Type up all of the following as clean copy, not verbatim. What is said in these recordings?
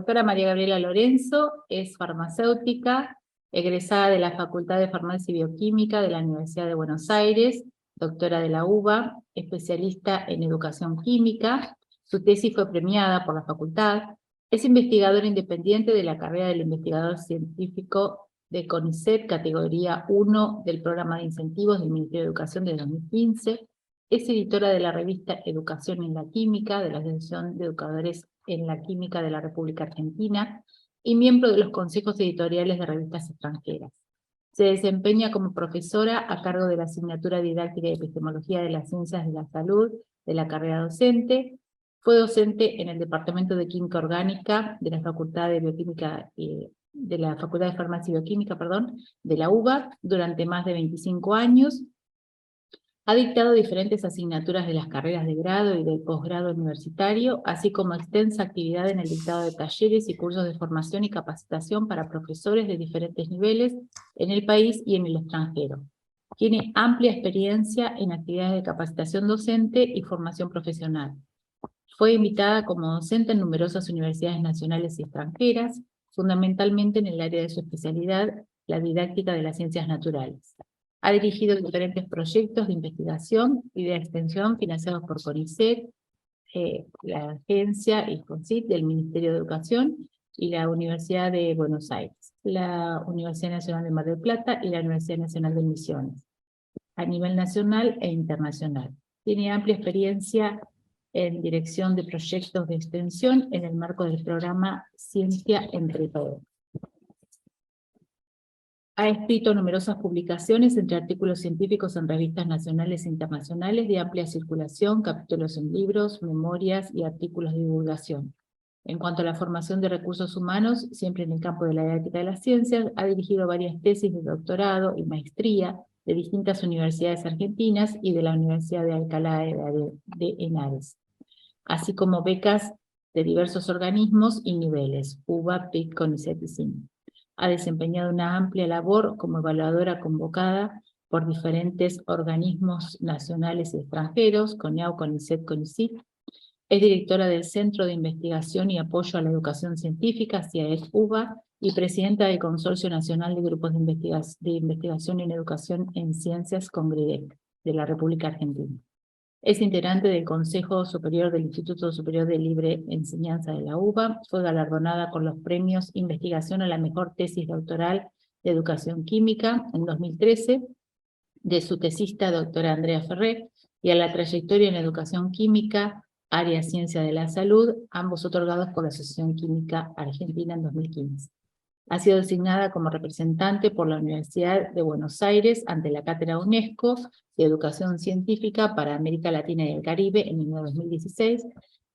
doctora María Gabriela Lorenzo es farmacéutica, egresada de la Facultad de Farmacia y Bioquímica de la Universidad de Buenos Aires, doctora de la UBA, especialista en educación química. Su tesis fue premiada por la facultad. Es investigadora independiente de la carrera del investigador científico de CONICET, categoría 1 del programa de incentivos del Ministerio de Educación de 2015. Es editora de la revista Educación en la Química, de la Asociación de Educadores en la Química de la República Argentina, y miembro de los consejos editoriales de revistas extranjeras. Se desempeña como profesora a cargo de la asignatura didáctica y epistemología de las ciencias de la salud de la carrera docente. Fue docente en el Departamento de Química Orgánica de la Facultad de Bioquímica de la Facultad de Farmacia y Bioquímica, de la UBA, durante más de 25 años. Ha dictado diferentes asignaturas de las carreras de grado y de posgrado universitario, así como extensa actividad en el dictado de talleres y cursos de formación y capacitación para profesores de diferentes niveles en el país y en el extranjero. Tiene amplia experiencia en actividades de capacitación docente y formación profesional. Fue invitada como docente en numerosas universidades nacionales y extranjeras, fundamentalmente en el área de su especialidad, la didáctica de las ciencias naturales. Ha dirigido diferentes proyectos de investigación y de extensión financiados por CONICET, la agencia y CONCYT del Ministerio de Educación y la Universidad de Buenos Aires, la Universidad Nacional de Mar del Plata y la Universidad Nacional de Misiones, a nivel nacional e internacional. Tiene amplia experiencia en dirección de proyectos de extensión en el marco del programa Ciencia entre Todos. Ha escrito numerosas publicaciones, entre artículos científicos en revistas nacionales e internacionales de amplia circulación, capítulos en libros, memorias y artículos de divulgación. En cuanto a la formación de recursos humanos, siempre en el campo de la didáctica de las ciencias, ha dirigido varias tesis de doctorado y maestría de distintas universidades argentinas y de la Universidad de Alcalá de Henares, así como becas de diversos organismos y niveles, UBA, PIC, CONICET y CIN. Ha desempeñado una amplia labor como evaluadora convocada por diferentes organismos nacionales y extranjeros, CONEAU, CONICET, CONICIT. Es directora del Centro de Investigación y Apoyo a la Educación Científica, CIAEC-UBA, y presidenta del Consorcio Nacional de Grupos de Investigación en Educación en Ciencias, CONGRIDEC, de la República Argentina. Es integrante del Consejo Superior del Instituto Superior de Libre Enseñanza de la UBA. Fue galardonada con los premios Investigación a la Mejor Tesis Doctoral de Educación Química en 2013, de su tesista doctora Andrea Ferrer, y a la trayectoria en Educación Química, área Ciencia de la Salud, ambos otorgados por la Asociación Química Argentina en 2015. Ha sido designada como representante por la Universidad de Buenos Aires ante la Cátedra UNESCO de Educación Científica para América Latina y el Caribe en el año 2016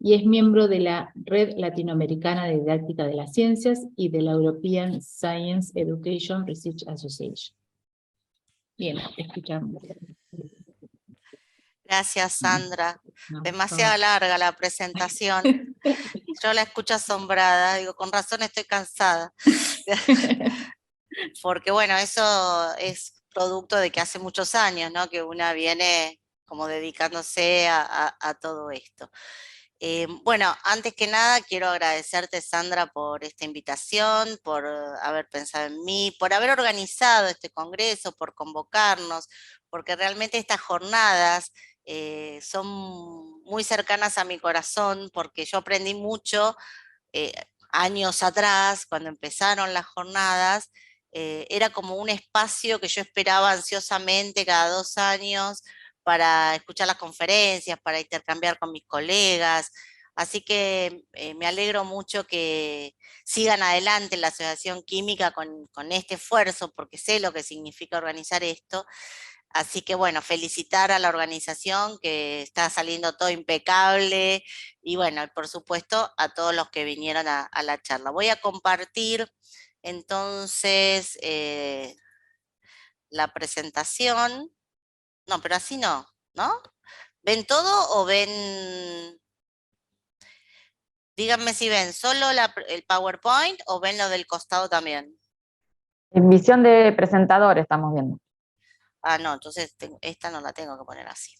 y es miembro de la Red Latinoamericana de Didáctica de las Ciencias y de la European Science Education Research Association. Bien, escuchamos. Gracias, Sandra. No, Demasiado larga la presentación. Yo la escucho asombrada, digo, con razón estoy cansada. Porque bueno, eso es producto de que hace muchos años, ¿no? Que una viene como dedicándose a todo esto. Bueno, antes que nada quiero agradecerte, Sandra, por esta invitación, por haber pensado en mí, por haber organizado este congreso, por convocarnos, porque realmente estas jornadas son muy cercanas a mi corazón, porque yo aprendí mucho años atrás, cuando empezaron las jornadas. Era como un espacio que yo esperaba ansiosamente cada 2 años para escuchar las conferencias, para intercambiar con mis colegas. Así que me alegro mucho que sigan adelante en la Asociación Química con este esfuerzo, porque sé lo que significa organizar esto. Así que bueno, felicitar a la organización que está saliendo todo impecable y bueno, por supuesto a todos los que vinieron a la charla. Voy a compartir entonces la presentación. No, pero así no, ¿no? ¿Ven todo o ven? Díganme si ven solo el PowerPoint o ven lo del costado también. En visión de presentador estamos viendo. Ah, no, entonces esta no la tengo que poner así.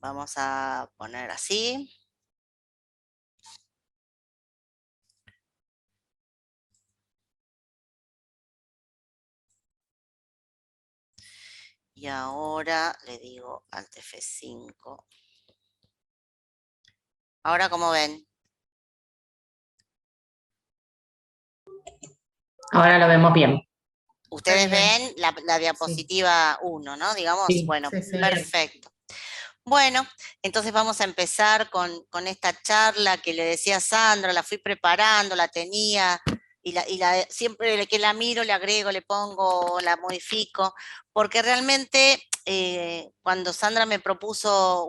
Vamos a poner así. Y ahora le digo Alt F5. Ahora, ¿cómo ven? Ahora lo vemos bien. Ustedes bien. ven la diapositiva 1, ¿no? Digamos, Sí, bueno, sí. perfecto. Bueno, entonces vamos a empezar con esta charla que le decía a Sandra, la fui preparando, la tenía, siempre que la miro le agrego, le pongo, la modifico, porque realmente cuando Sandra me propuso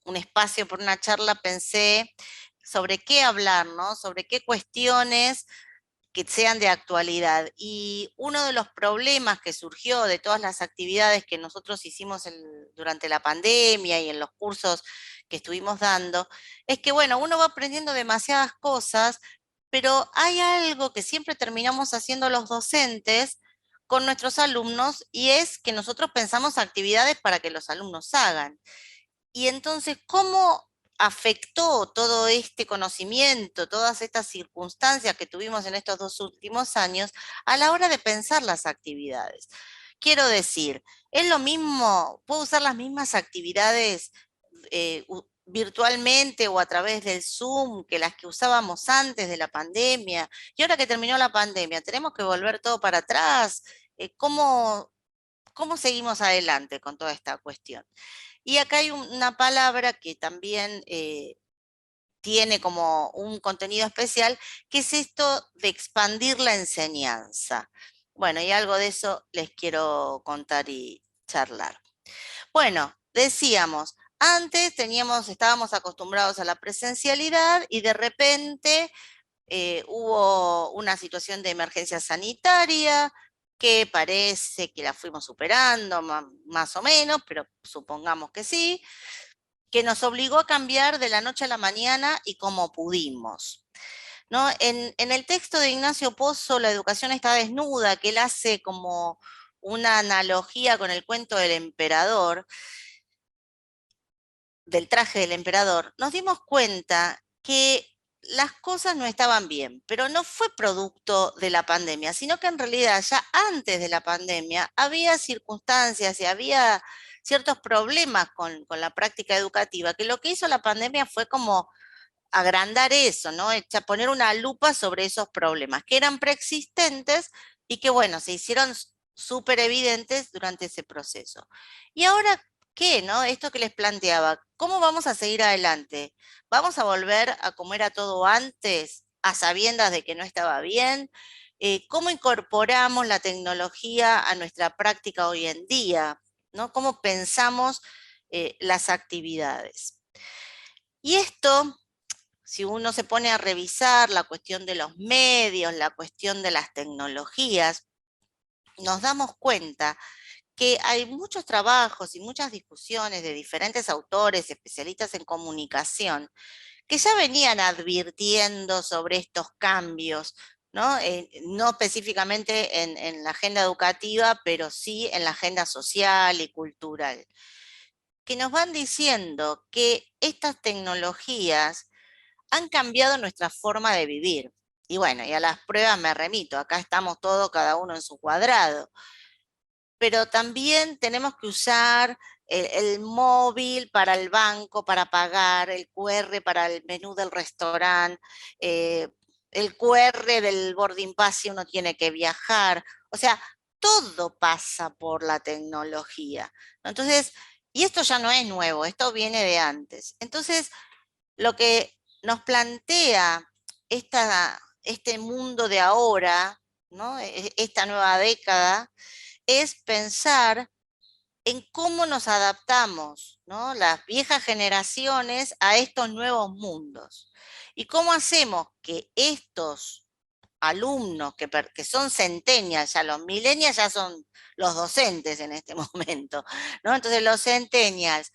un espacio por una charla, pensé sobre qué hablar, ¿no? Sobre qué cuestiones que sean de actualidad. Y uno de los problemas que surgió de todas las actividades que nosotros hicimos durante la pandemia y en los cursos que estuvimos dando, es que, bueno, uno va aprendiendo demasiadas cosas, pero hay algo que siempre terminamos haciendo los docentes con nuestros alumnos y es que nosotros pensamos actividades para que los alumnos hagan. Y entonces, ¿cómo afectó todo este conocimiento, todas estas circunstancias que tuvimos en estos 2 últimos años a la hora de pensar las actividades? Quiero decir, es lo mismo, puedo usar las mismas actividades virtualmente o a través del Zoom que las que usábamos antes de la pandemia, y ahora que terminó la pandemia, ¿tenemos que volver todo para atrás? ¿Cómo seguimos adelante con toda esta cuestión? Y acá hay una palabra que también tiene como un contenido especial, que es esto de expandir la enseñanza. Bueno, y algo de eso les quiero contar y charlar. Bueno, decíamos, antes estábamos acostumbrados a la presencialidad y de repente hubo una situación de emergencia sanitaria que parece que la fuimos superando más o menos, pero supongamos que sí, que nos obligó a cambiar de la noche a la mañana y como pudimos, ¿no? En el texto de Ignacio Pozo, La educación está desnuda, que él hace como una analogía con el cuento del emperador, del traje del emperador, nos dimos cuenta que las cosas no estaban bien, pero no fue producto de la pandemia, sino que en realidad ya antes de la pandemia había circunstancias y había ciertos problemas con la práctica educativa, que lo que hizo la pandemia fue como agrandar eso, ¿no? Poner una lupa sobre esos problemas que eran preexistentes y que, bueno, se hicieron súper evidentes durante ese proceso. Y ahora, ¿qué, no? Esto que les planteaba, ¿cómo vamos a seguir adelante? ¿Vamos a volver a comer a todo antes, a sabiendas de que no estaba bien? ¿Cómo incorporamos la tecnología a nuestra práctica hoy en día? ¿No? ¿Cómo pensamos las actividades? Y esto, si uno se pone a revisar la cuestión de los medios, la cuestión de las tecnologías, nos damos cuenta que hay muchos trabajos y muchas discusiones de diferentes autores, especialistas en comunicación, que ya venían advirtiendo sobre estos cambios, ¿no? No específicamente en la agenda educativa, pero sí en la agenda social y cultural, que nos van diciendo que estas tecnologías han cambiado nuestra forma de vivir. Y bueno, y a las pruebas me remito, acá estamos todos, cada uno en su cuadrado. Pero también tenemos que usar el móvil para el banco, para pagar, el QR para el menú del restaurante, el QR del boarding pass si uno tiene que viajar. O sea, todo pasa por la tecnología, ¿no? Entonces, y esto ya no es nuevo, esto viene de antes. Entonces, lo que nos plantea este mundo de ahora, ¿no? Esta nueva década, es pensar en cómo nos adaptamos, ¿no? Las viejas generaciones a estos nuevos mundos. Y cómo hacemos que estos alumnos que son centennials, ya los millennials ya son los docentes en este momento, ¿no? Entonces los centennials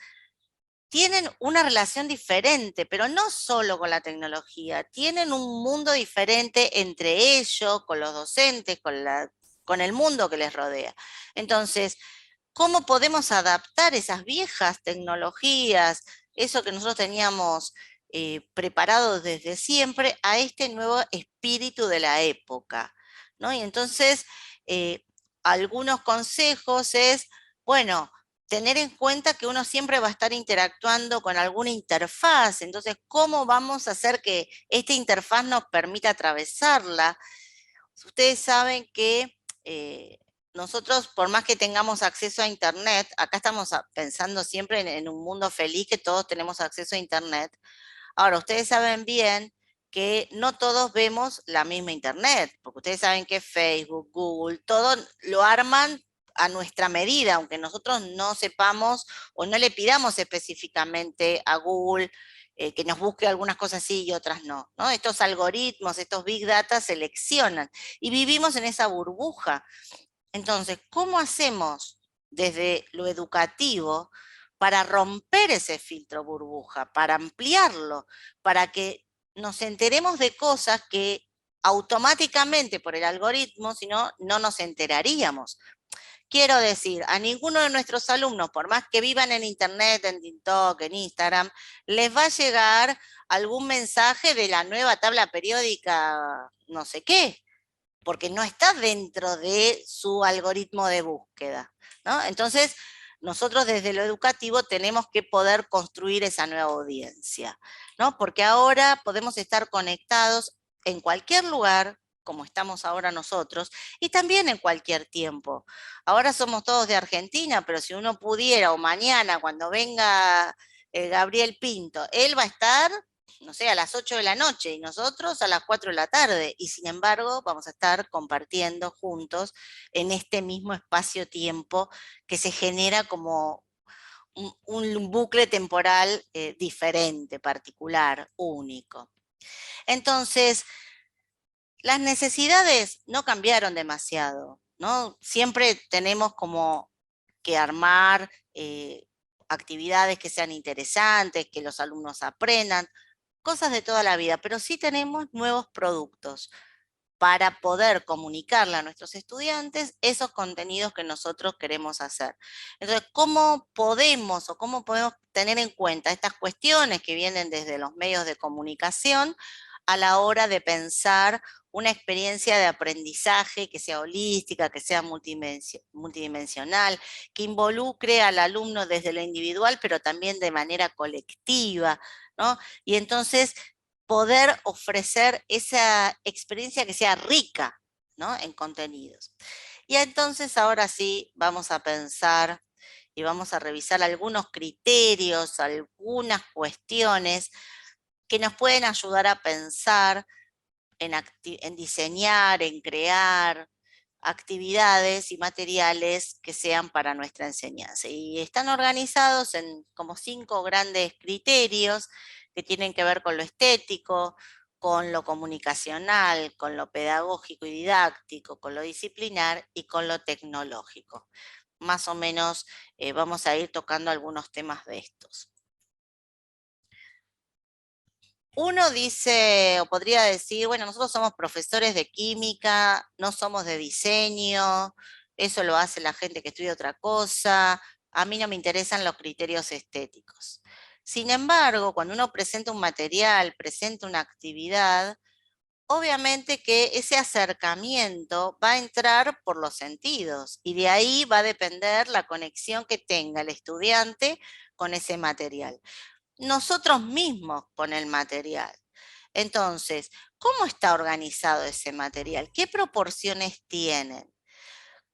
tienen una relación diferente, pero no solo con la tecnología, tienen un mundo diferente entre ellos, con los docentes, con el mundo que les rodea. Entonces, ¿cómo podemos adaptar esas viejas tecnologías, eso que nosotros teníamos preparado desde siempre, a este nuevo espíritu de la época, ¿no? Y entonces, algunos consejos es, bueno, tener en cuenta que uno siempre va a estar interactuando con alguna interfaz. Entonces, ¿cómo vamos a hacer que esta interfaz nos permita atravesarla? Ustedes saben que nosotros, por más que tengamos acceso a Internet, acá estamos pensando siempre en un mundo feliz, que todos tenemos acceso a Internet. Ahora, ustedes saben bien que no todos vemos la misma Internet, porque ustedes saben que Facebook, Google, todo lo arman a nuestra medida, aunque nosotros no sepamos o no le pidamos específicamente a Google que nos busque algunas cosas sí y otras no, ¿no? Estos algoritmos, estos big data seleccionan y vivimos en esa burbuja. Entonces, ¿cómo hacemos desde lo educativo para romper ese filtro burbuja, para ampliarlo, para que nos enteremos de cosas que automáticamente por el algoritmo, si no, no nos enteraríamos? Quiero decir, a ninguno de nuestros alumnos, por más que vivan en Internet, en TikTok, en Instagram, les va a llegar algún mensaje de la nueva tabla periódica, no sé qué, porque no está dentro de su algoritmo de búsqueda, ¿no? Entonces, nosotros desde lo educativo tenemos que poder construir esa nueva audiencia, ¿no? Porque ahora podemos estar conectados en cualquier lugar, como estamos ahora nosotros, y también en cualquier tiempo. Ahora somos todos de Argentina, pero si uno pudiera, o mañana, cuando venga Gabriel Pinto, él va a estar, no sé, a las 8 de la noche y nosotros a las 4 de la tarde, y sin embargo vamos a estar compartiendo juntos en este mismo espacio-tiempo que se genera como un bucle temporal diferente, particular, único. Entonces, las necesidades no cambiaron demasiado, ¿no? Siempre tenemos como que armar actividades que sean interesantes, que los alumnos aprendan, cosas de toda la vida, pero sí tenemos nuevos productos para poder comunicarle a nuestros estudiantes esos contenidos que nosotros queremos hacer. Entonces, ¿cómo podemos tener en cuenta estas cuestiones que vienen desde los medios de comunicación a la hora de pensar una experiencia de aprendizaje que sea holística, que sea multidimensional, que involucre al alumno desde lo individual, pero también de manera colectiva, ¿no? Y entonces poder ofrecer esa experiencia que sea rica, ¿no? En contenidos. Y entonces ahora sí vamos a pensar y vamos a revisar algunos criterios, algunas cuestiones que nos pueden ayudar a pensar en diseñar, en crear actividades y materiales que sean para nuestra enseñanza. Y están organizados en como 5 grandes criterios que tienen que ver con lo estético, con lo comunicacional, con lo pedagógico y didáctico, con lo disciplinar y con lo tecnológico. Más o menos vamos a ir tocando algunos temas de estos. Uno dice, o podría decir, bueno, nosotros somos profesores de química, no somos de diseño, eso lo hace la gente que estudia otra cosa, a mí no me interesan los criterios estéticos. Sin embargo, cuando uno presenta un material, presenta una actividad, obviamente que ese acercamiento va a entrar por los sentidos y de ahí va a depender la conexión que tenga el estudiante con ese material. Nosotros mismos con el material. Entonces, ¿cómo está organizado ese material? ¿Qué proporciones tienen?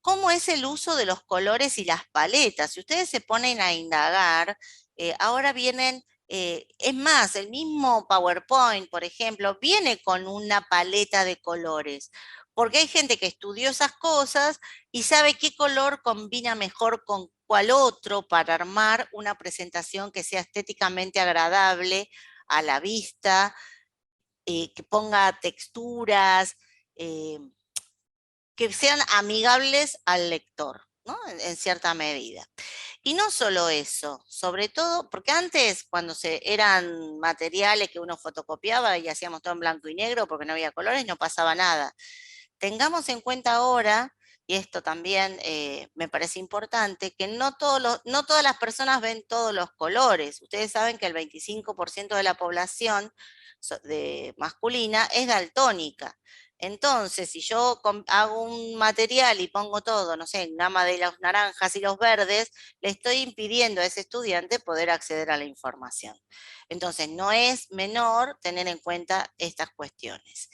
¿Cómo es el uso de los colores y las paletas? Si ustedes se ponen a indagar, ahora vienen, es más, el mismo PowerPoint, por ejemplo, viene con una paleta de colores, porque hay gente que estudió esas cosas y sabe qué color combina mejor con cuál otro para armar una presentación que sea estéticamente agradable a la vista, que ponga texturas, que sean amigables al lector, ¿no? En cierta medida. Y no solo eso, sobre todo, porque antes cuando eran materiales que uno fotocopiaba y hacíamos todo en blanco y negro porque no había colores, no pasaba nada. Tengamos en cuenta ahora, y esto también me parece importante, que no todas las personas ven todos los colores. Ustedes saben que el 25% de la población masculina es daltónica. Entonces, si yo hago un material y pongo todo, no sé, en gama de los naranjas y los verdes, le estoy impidiendo a ese estudiante poder acceder a la información. Entonces, no es menor tener en cuenta estas cuestiones.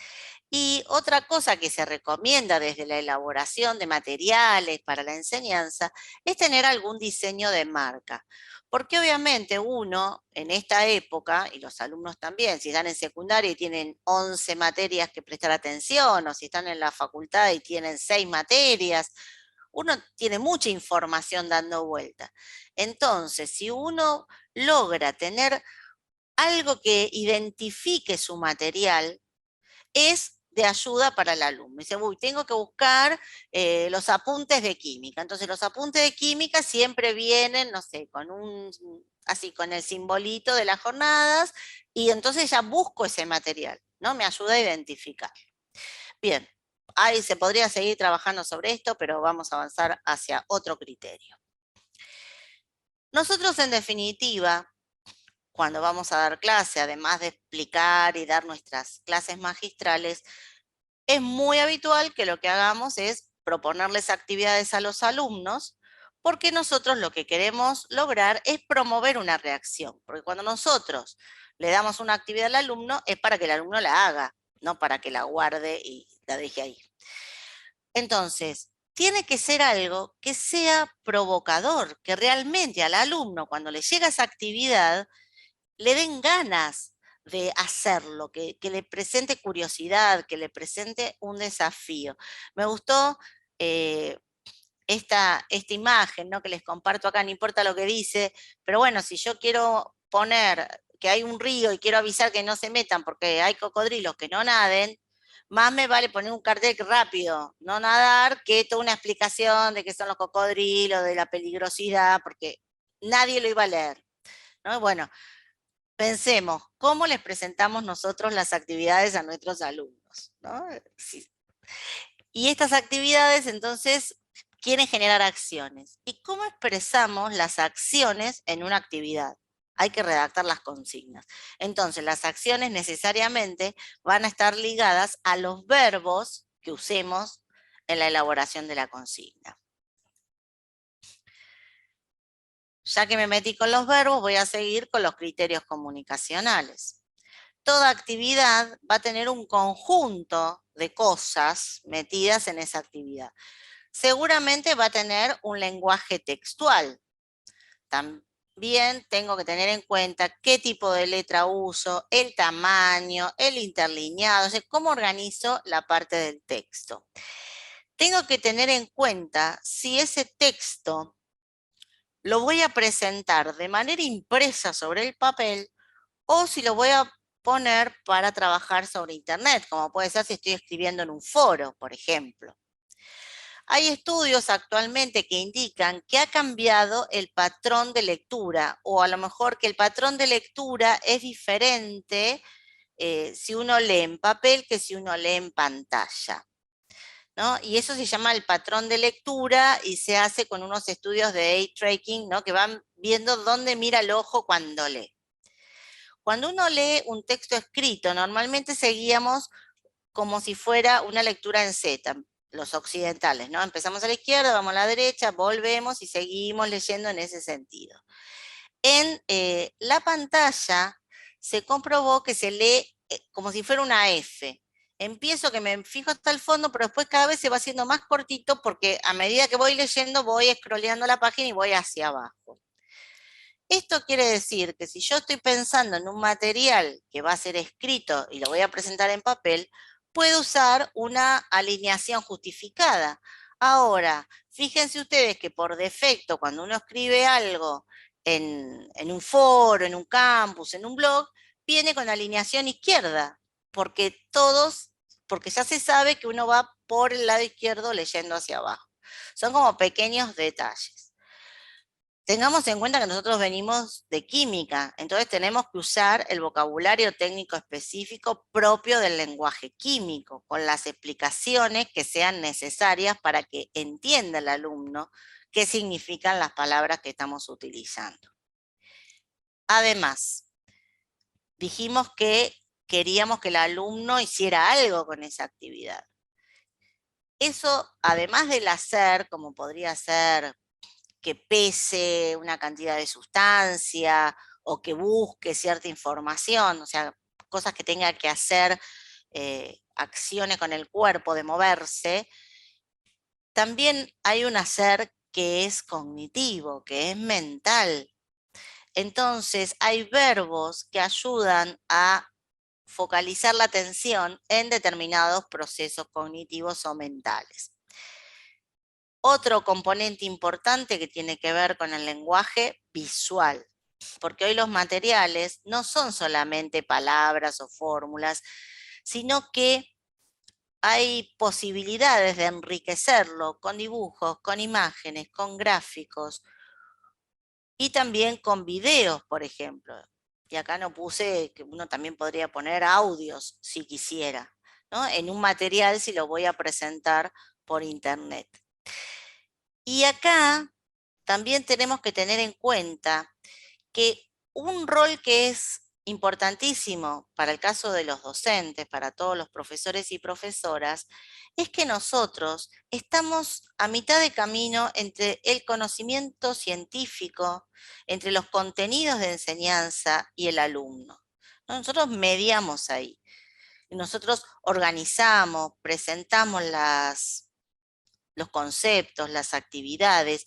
Y otra cosa que se recomienda desde la elaboración de materiales para la enseñanza es tener algún diseño de marca. Porque obviamente uno en esta época, y los alumnos también, si están en secundaria y tienen 11 materias que prestar atención, o si están en la facultad y tienen 6 materias, uno tiene mucha información dando vuelta. Entonces, si uno logra tener algo que identifique su material, es de ayuda para el alumno. Dice, uy, tengo que buscar los apuntes de química. Entonces los apuntes de química siempre vienen, no sé, así con el simbolito de las jornadas, y entonces ya busco ese material, ¿no? Me ayuda a identificar. Bien, ahí se podría seguir trabajando sobre esto, pero vamos a avanzar hacia otro criterio. Nosotros, en definitiva, cuando vamos a dar clase, además de explicar y dar nuestras clases magistrales, es muy habitual que lo que hagamos es proponerles actividades a los alumnos, porque nosotros lo que queremos lograr es promover una reacción, porque cuando nosotros le damos una actividad al alumno es para que el alumno la haga, no para que la guarde y la deje ahí. Entonces, tiene que ser algo que sea provocador, que realmente al alumno, cuando le llega esa actividad, le den ganas de hacerlo, que le presente curiosidad, que le presente un desafío. Me gustó esta imagen, ¿no?, que les comparto acá, no importa lo que dice, pero bueno, si yo quiero poner que hay un río y quiero avisar que no se metan porque hay cocodrilos que no naden, más me vale poner un cartel rápido, no nadar, que toda una explicación de qué son los cocodrilos, de la peligrosidad, porque nadie lo iba a leer, ¿no? Bueno, pensemos, ¿cómo les presentamos nosotros las actividades a nuestros alumnos, ¿no? Sí. Y estas actividades, entonces, quieren generar acciones. ¿Y cómo expresamos las acciones en una actividad? Hay que redactar las consignas. Entonces, las acciones necesariamente van a estar ligadas a los verbos que usemos en la elaboración de la consigna. Ya que me metí con los verbos, voy a seguir con los criterios comunicacionales. Toda actividad va a tener un conjunto de cosas metidas en esa actividad. Seguramente va a tener un lenguaje textual. También tengo que tener en cuenta qué tipo de letra uso, el tamaño, el interlineado, o sea, cómo organizo la parte del texto. Tengo que tener en cuenta si ese texto lo voy a presentar de manera impresa sobre el papel o si lo voy a poner para trabajar sobre internet, como puede ser si estoy escribiendo en un foro, por ejemplo. Hay estudios actualmente que indican que ha cambiado el patrón de lectura, o a lo mejor que el patrón de lectura es diferente si uno lee en papel que si uno lee en pantalla, ¿no? Y eso se llama el patrón de lectura y se hace con unos estudios de eye tracking, ¿no?, que van viendo dónde mira el ojo cuando lee. Cuando uno lee un texto escrito, normalmente seguíamos como si fuera una lectura en Z, los occidentales, ¿no? Empezamos a la izquierda, vamos a la derecha, volvemos y seguimos leyendo en ese sentido. En la pantalla se comprobó que se lee como si fuera una F. Empiezo que me fijo hasta el fondo, pero después cada vez se va haciendo más cortito porque a medida que voy leyendo voy scrolleando la página y voy hacia abajo. Esto quiere decir que si yo estoy pensando en un material que va a ser escrito y lo voy a presentar en papel, puedo usar una alineación justificada. Ahora, fíjense ustedes que por defecto, cuando uno escribe algo en un foro, en un campus, en un blog, viene con alineación izquierda, porque ya se sabe que uno va por el lado izquierdo leyendo hacia abajo. Son como pequeños detalles. Tengamos en cuenta que nosotros venimos de química, entonces tenemos que usar el vocabulario técnico específico propio del lenguaje químico, con las explicaciones que sean necesarias para que entienda el alumno qué significan las palabras que estamos utilizando. Además, dijimos que queríamos que el alumno hiciera algo con esa actividad. Eso, además del hacer, como podría ser que pese una cantidad de sustancia o que busque cierta información, o sea, cosas que tenga que hacer, acciones con el cuerpo de moverse, también hay un hacer que es cognitivo, que es mental. Entonces, hay verbos que ayudan a focalizar la atención en determinados procesos cognitivos o mentales. Otro componente importante que tiene que ver con el lenguaje visual, porque hoy los materiales no son solamente palabras o fórmulas, sino que hay posibilidades de enriquecerlo con dibujos, con imágenes, con gráficos y también con videos, por ejemplo. Y acá no puse que uno también podría poner audios si quisiera, ¿no? En un material si lo voy a presentar por internet. Y acá también tenemos que tener en cuenta que un rol que es importantísimo para el caso de los docentes, para todos los profesores y profesoras, es que nosotros estamos a mitad de camino entre el conocimiento científico, entre los contenidos de enseñanza y el alumno. Nosotros mediamos ahí. Nosotros organizamos, presentamos los conceptos, las actividades,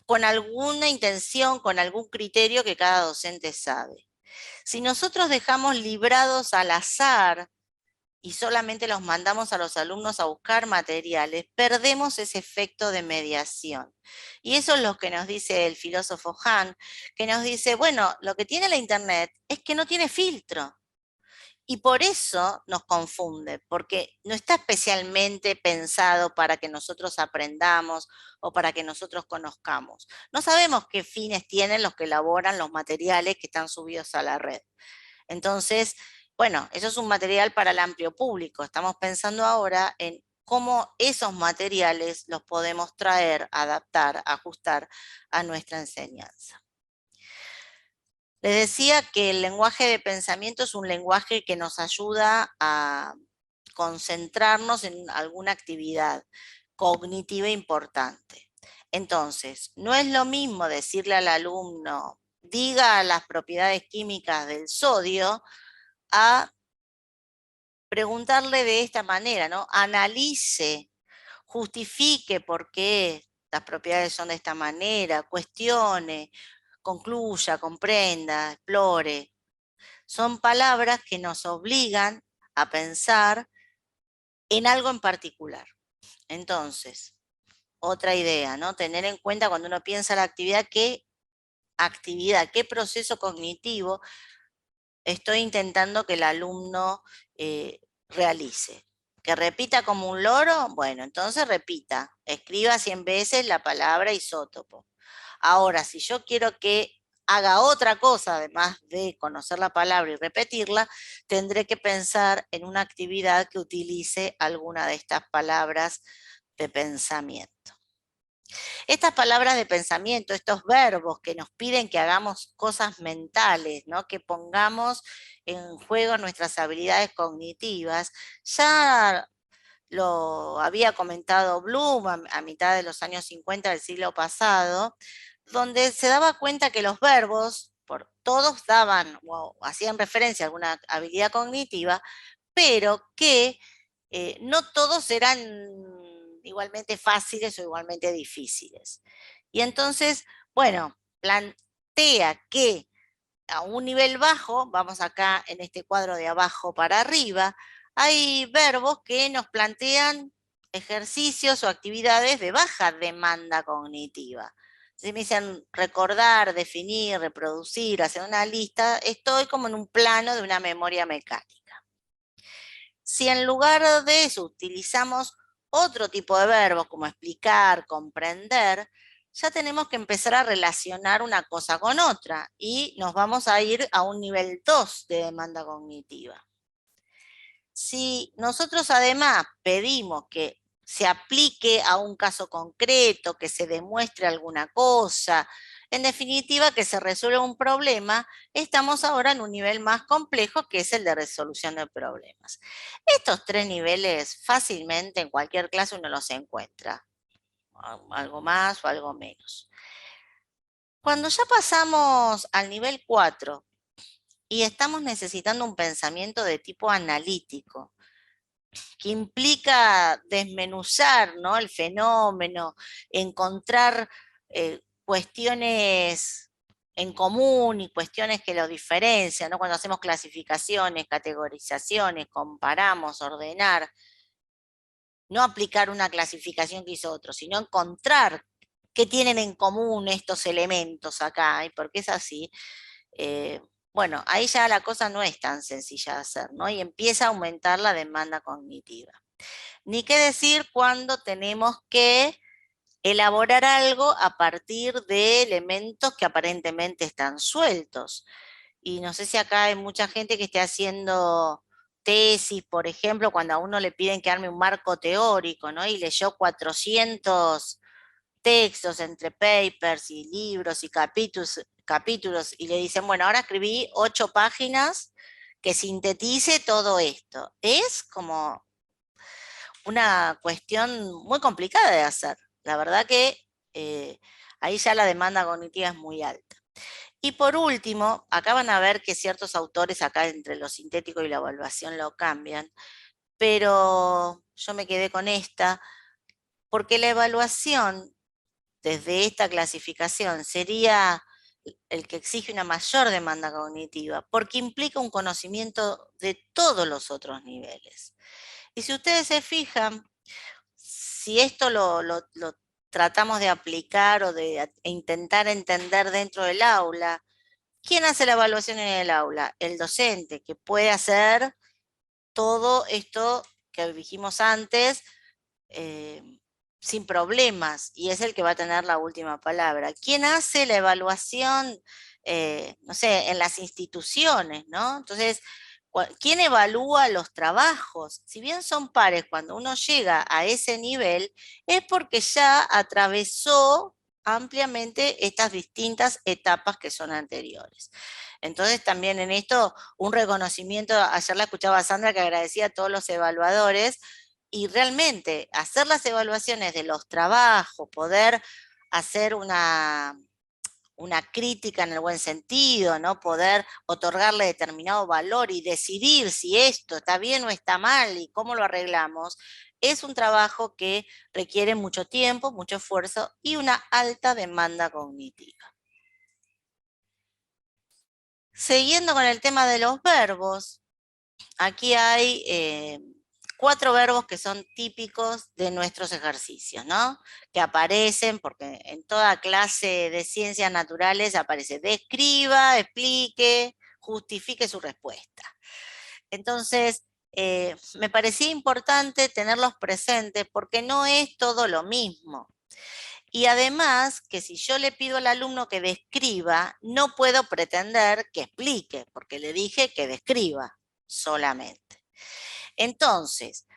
con alguna intención, con algún criterio que cada docente sabe. Si nosotros dejamos librados al azar y solamente los mandamos a los alumnos a buscar materiales, perdemos ese efecto de mediación. Y eso es lo que nos dice el filósofo Hahn, que nos dice, bueno, lo que tiene la Internet es que no tiene filtro. Y por eso nos confunde, porque no está especialmente pensado para que nosotros aprendamos o para que nosotros conozcamos. No sabemos qué fines tienen los que elaboran los materiales que están subidos a la red. Entonces, bueno, eso es un material para el amplio público. Estamos pensando ahora en cómo esos materiales los podemos traer, adaptar, ajustar a nuestra enseñanza. Les decía que el lenguaje de pensamiento es un lenguaje que nos ayuda a concentrarnos en alguna actividad cognitiva importante. Entonces, no es lo mismo decirle al alumno, diga las propiedades químicas del sodio, a preguntarle de esta manera, ¿no? Analice, justifique por qué las propiedades son de esta manera, cuestione, concluya, comprenda, explore. Son palabras que nos obligan a pensar en algo en particular. Entonces, otra idea, ¿no? Tener en cuenta cuando uno piensa la actividad, qué proceso cognitivo estoy intentando que el alumno realice. ¿Que repita como un loro? Bueno, entonces repita. Escriba 100 veces la palabra isótopo. Ahora, si yo quiero que haga otra cosa, además de conocer la palabra y repetirla, tendré que pensar en una actividad que utilice alguna de estas palabras de pensamiento. Estas palabras de pensamiento, estos verbos que nos piden que hagamos cosas mentales, ¿no? Que pongamos en juego nuestras habilidades cognitivas, ya lo había comentado Bloom a mitad de los años 50 del siglo pasado, donde se daba cuenta que los verbos, todos daban o hacían referencia a alguna habilidad cognitiva, pero que no todos eran igualmente fáciles o igualmente difíciles. Y entonces, bueno, plantea que a un nivel bajo, vamos acá en este cuadro de abajo para arriba, hay verbos que nos plantean ejercicios o actividades de baja demanda cognitiva. Si me dicen recordar, definir, reproducir, hacer una lista, estoy como en un plano de una memoria mecánica. Si en lugar de eso utilizamos otro tipo de verbos como explicar, comprender, ya tenemos que empezar a relacionar una cosa con otra y nos vamos a ir a un nivel 2 de demanda cognitiva. Si nosotros además pedimos que se aplique a un caso concreto, que se demuestre alguna cosa, En definitiva, que se resuelva un problema, estamos ahora en un nivel más complejo, que es el de resolución de problemas. Estos 3 niveles fácilmente en cualquier clase uno los encuentra, algo más o algo menos. Cuando ya pasamos al nivel 4 y estamos necesitando un pensamiento de tipo analítico, que implica desmenuzar, ¿no?, el fenómeno, encontrar cuestiones en común y cuestiones que lo diferencian, ¿no? Cuando hacemos clasificaciones, categorizaciones, comparamos, ordenar, no aplicar una clasificación que hizo otro, sino encontrar qué tienen en común estos elementos acá y por qué es así. Bueno, ahí ya la cosa no es tan sencilla de hacer, ¿no? Y empieza a aumentar la demanda cognitiva. Ni qué decir cuando tenemos que elaborar algo a partir de elementos que aparentemente están sueltos. Y no sé si acá hay mucha gente que esté haciendo tesis, por ejemplo, cuando a uno le piden que arme un marco teórico, ¿no? Y leyó 400 textos entre papers y libros y capítulos y le dicen, bueno, ahora escribí 8 páginas que sintetice todo esto. Es como una cuestión muy complicada de hacer. La verdad que ahí ya la demanda cognitiva es muy alta. Y por último, acá van a ver que ciertos autores acá entre lo sintético y la evaluación lo cambian, pero yo me quedé con esta, porque la evaluación desde esta clasificación sería el que exige una mayor demanda cognitiva, porque implica un conocimiento de todos los otros niveles. Y si ustedes se fijan, si esto lo tratamos de aplicar o de intentar entender dentro del aula, ¿quién hace la evaluación en el aula? El docente, que puede hacer todo esto que dijimos antes sin problemas, y es el que va a tener la última palabra. ¿Quién hace la evaluación, no sé, en las instituciones, ¿no? Entonces, ¿quién evalúa los trabajos? Si bien son pares, cuando uno llega a ese nivel, es porque ya atravesó ampliamente estas distintas etapas que son anteriores. Entonces también en esto un reconocimiento, ayer la escuchaba a Sandra que agradecía a todos los evaluadores, y realmente hacer las evaluaciones de los trabajos, poder hacer una crítica en el buen sentido, ¿no? Poder otorgarle determinado valor y decidir si esto está bien o está mal y cómo lo arreglamos, es un trabajo que requiere mucho tiempo, mucho esfuerzo y una alta demanda cognitiva. Siguiendo con el tema de los verbos, aquí hay 4 verbos que son típicos de nuestros ejercicios, ¿no? Que aparecen, porque en toda clase de ciencias naturales aparece describa, explique, justifique su respuesta. Entonces, me parecía importante tenerlos presentes porque no es todo lo mismo. Y además, que si yo le pido al alumno que describa, no puedo pretender que explique, porque le dije que describa solamente. Entonces,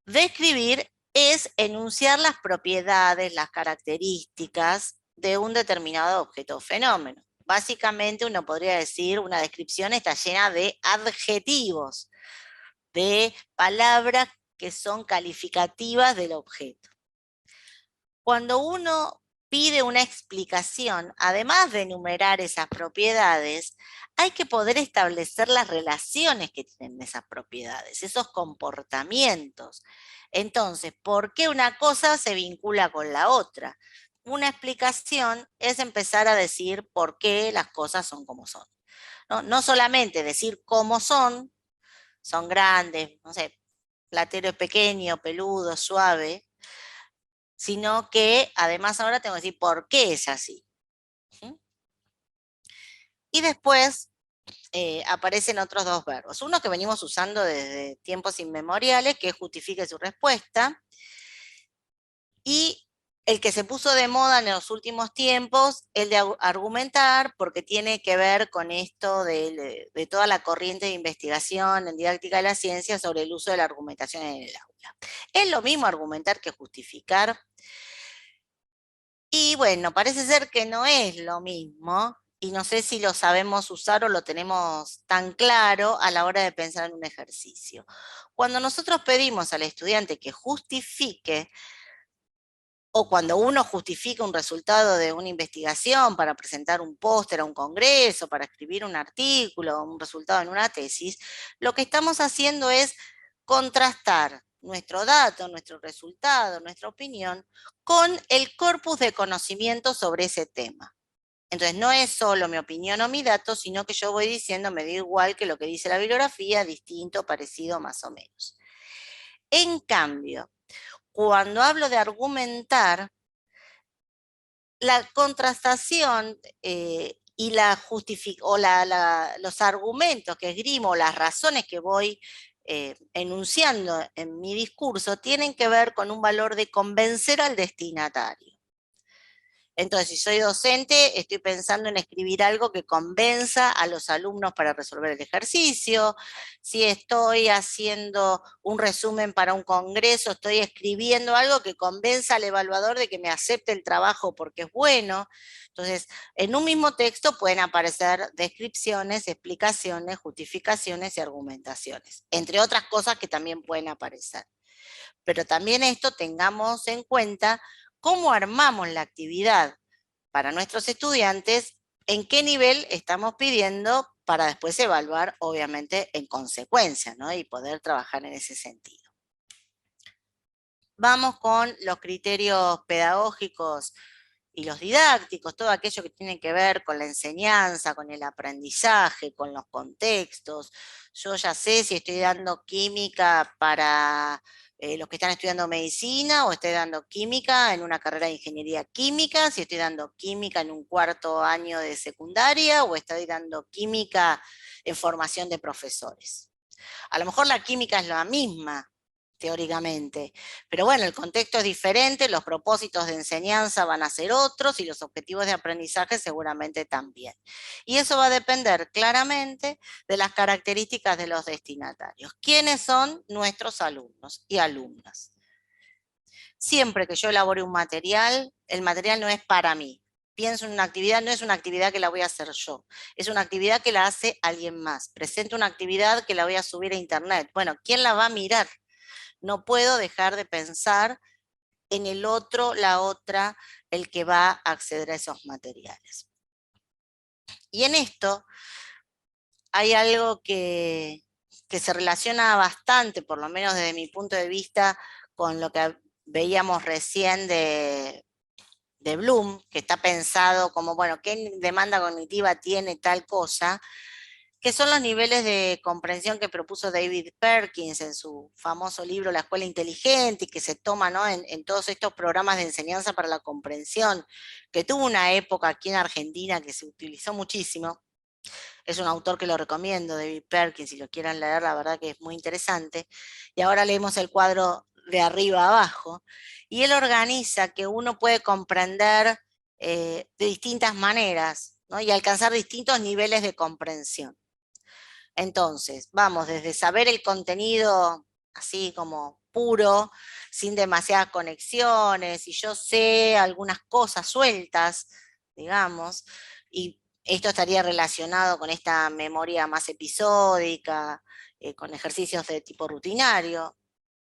describir es enunciar las propiedades, las características de un determinado objeto o fenómeno. Básicamente uno podría decir, una descripción está llena de adjetivos, de palabras que son calificativas del objeto. Cuando uno pide una explicación, además de enumerar esas propiedades, hay que poder establecer las relaciones que tienen esas propiedades, esos comportamientos. Entonces, ¿por qué una cosa se vincula con la otra? Una explicación es empezar a decir por qué las cosas son como son. No solamente decir cómo son grandes, no sé, Platero es pequeño, peludo, suave, sino que además ahora tengo que decir por qué es así. Y después aparecen otros 2 verbos. Uno que venimos usando desde tiempos inmemoriales, que es justifique su respuesta, y el que se puso de moda en los últimos tiempos, el de argumentar, porque tiene que ver con esto de toda la corriente de investigación en didáctica de la ciencia sobre el uso de la argumentación en el aula. Es lo mismo argumentar que justificar. Y bueno, parece ser que no es lo mismo, y no sé si lo sabemos usar o lo tenemos tan claro a la hora de pensar en un ejercicio. Cuando nosotros pedimos al estudiante que justifique, o cuando uno justifica un resultado de una investigación para presentar un póster a un congreso, para escribir un artículo, un resultado en una tesis, lo que estamos haciendo es contrastar nuestro dato, nuestro resultado, nuestra opinión, con el corpus de conocimiento sobre ese tema. Entonces, no es solo mi opinión o mi dato, sino que yo voy diciendo, me da igual que lo que dice la bibliografía, distinto, parecido, más o menos. En cambio, cuando hablo de argumentar, la contrastación y los argumentos que esgrimo, las razones que voy enunciando en mi discurso, tienen que ver con un valor de convencer al destinatario. Entonces, si soy docente, estoy pensando en escribir algo que convenza a los alumnos para resolver el ejercicio. Si estoy haciendo un resumen para un congreso, estoy escribiendo algo que convenza al evaluador de que me acepte el trabajo porque es bueno. Entonces, en un mismo texto pueden aparecer descripciones, explicaciones, justificaciones y argumentaciones, entre otras cosas que también pueden aparecer. Pero también esto tengamos en cuenta cómo armamos la actividad para nuestros estudiantes, en qué nivel estamos pidiendo para después evaluar, obviamente, en consecuencia, ¿no? Y poder trabajar en ese sentido. Vamos con los criterios pedagógicos y los didácticos, todo aquello que tiene que ver con la enseñanza, con el aprendizaje, con los contextos. Yo ya sé si estoy dando química para los que están estudiando medicina, o estoy dando química en una carrera de ingeniería química, si estoy dando química en un cuarto año de secundaria, o estoy dando química en formación de profesores. A lo mejor la química es la misma, teóricamente, pero bueno, el contexto es diferente, los propósitos de enseñanza van a ser otros y los objetivos de aprendizaje seguramente también. Y eso va a depender claramente de las características de los destinatarios. ¿Quiénes son nuestros alumnos y alumnas? Siempre que yo elabore un material, el material no es para mí. Pienso en una actividad, no es una actividad que la voy a hacer yo, es una actividad que la hace alguien más. Presento una actividad que la voy a subir a internet. Bueno, ¿quién la va a mirar? No puedo dejar de pensar en el otro, la otra, el que va a acceder a esos materiales. Y en esto hay algo que se relaciona bastante, por lo menos desde mi punto de vista, con lo que veíamos recién de Bloom, que está pensado como, bueno, ¿qué demanda cognitiva tiene tal cosa? Que son los niveles de comprensión que propuso David Perkins en su famoso libro La Escuela Inteligente, y que se toma, ¿no?, en todos estos programas de enseñanza para la comprensión, que tuvo una época aquí en Argentina que se utilizó muchísimo. Es un autor que lo recomiendo, David Perkins, si lo quieran leer, la verdad que es muy interesante. Y ahora leemos el cuadro de arriba a abajo, y él organiza que uno puede comprender de distintas maneras, ¿no?, y alcanzar distintos niveles de comprensión. Entonces, vamos desde saber el contenido así como puro, sin demasiadas conexiones, y yo sé algunas cosas sueltas, digamos, y esto estaría relacionado con esta memoria más episódica, con ejercicios de tipo rutinario.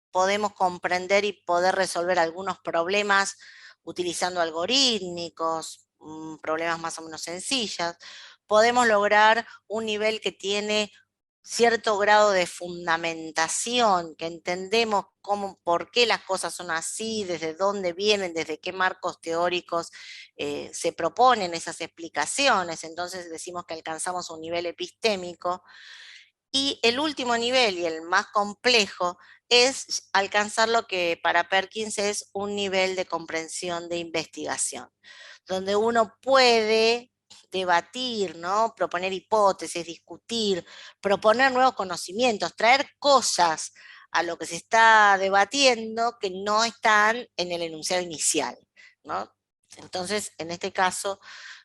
Podemos comprender y poder resolver algunos problemas utilizando algorítmicos, problemas más o menos sencillos. Podemos lograr un nivel que tiene cierto grado de fundamentación, que entendemos por qué las cosas son así, desde dónde vienen, desde qué marcos teóricos se proponen esas explicaciones. Entonces decimos que alcanzamos un nivel epistémico. Y el último nivel, y el más complejo, es alcanzar lo que para Perkins es un nivel de comprensión de investigación, donde uno puede debatir, ¿no?, proponer hipótesis, discutir, proponer nuevos conocimientos, traer cosas a lo que se está debatiendo que no están en el enunciado inicial, ¿no? Entonces, en este caso,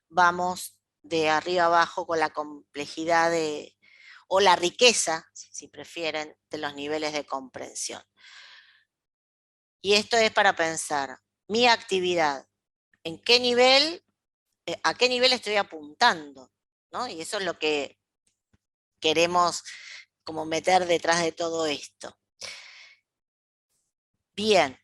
vamos de arriba abajo con la complejidad o la riqueza, si prefieren, de los niveles de comprensión. Y esto es para pensar, mi actividad en qué nivel, a qué nivel estoy apuntando, ¿no? Y eso es lo que queremos como meter detrás de todo esto. Bien.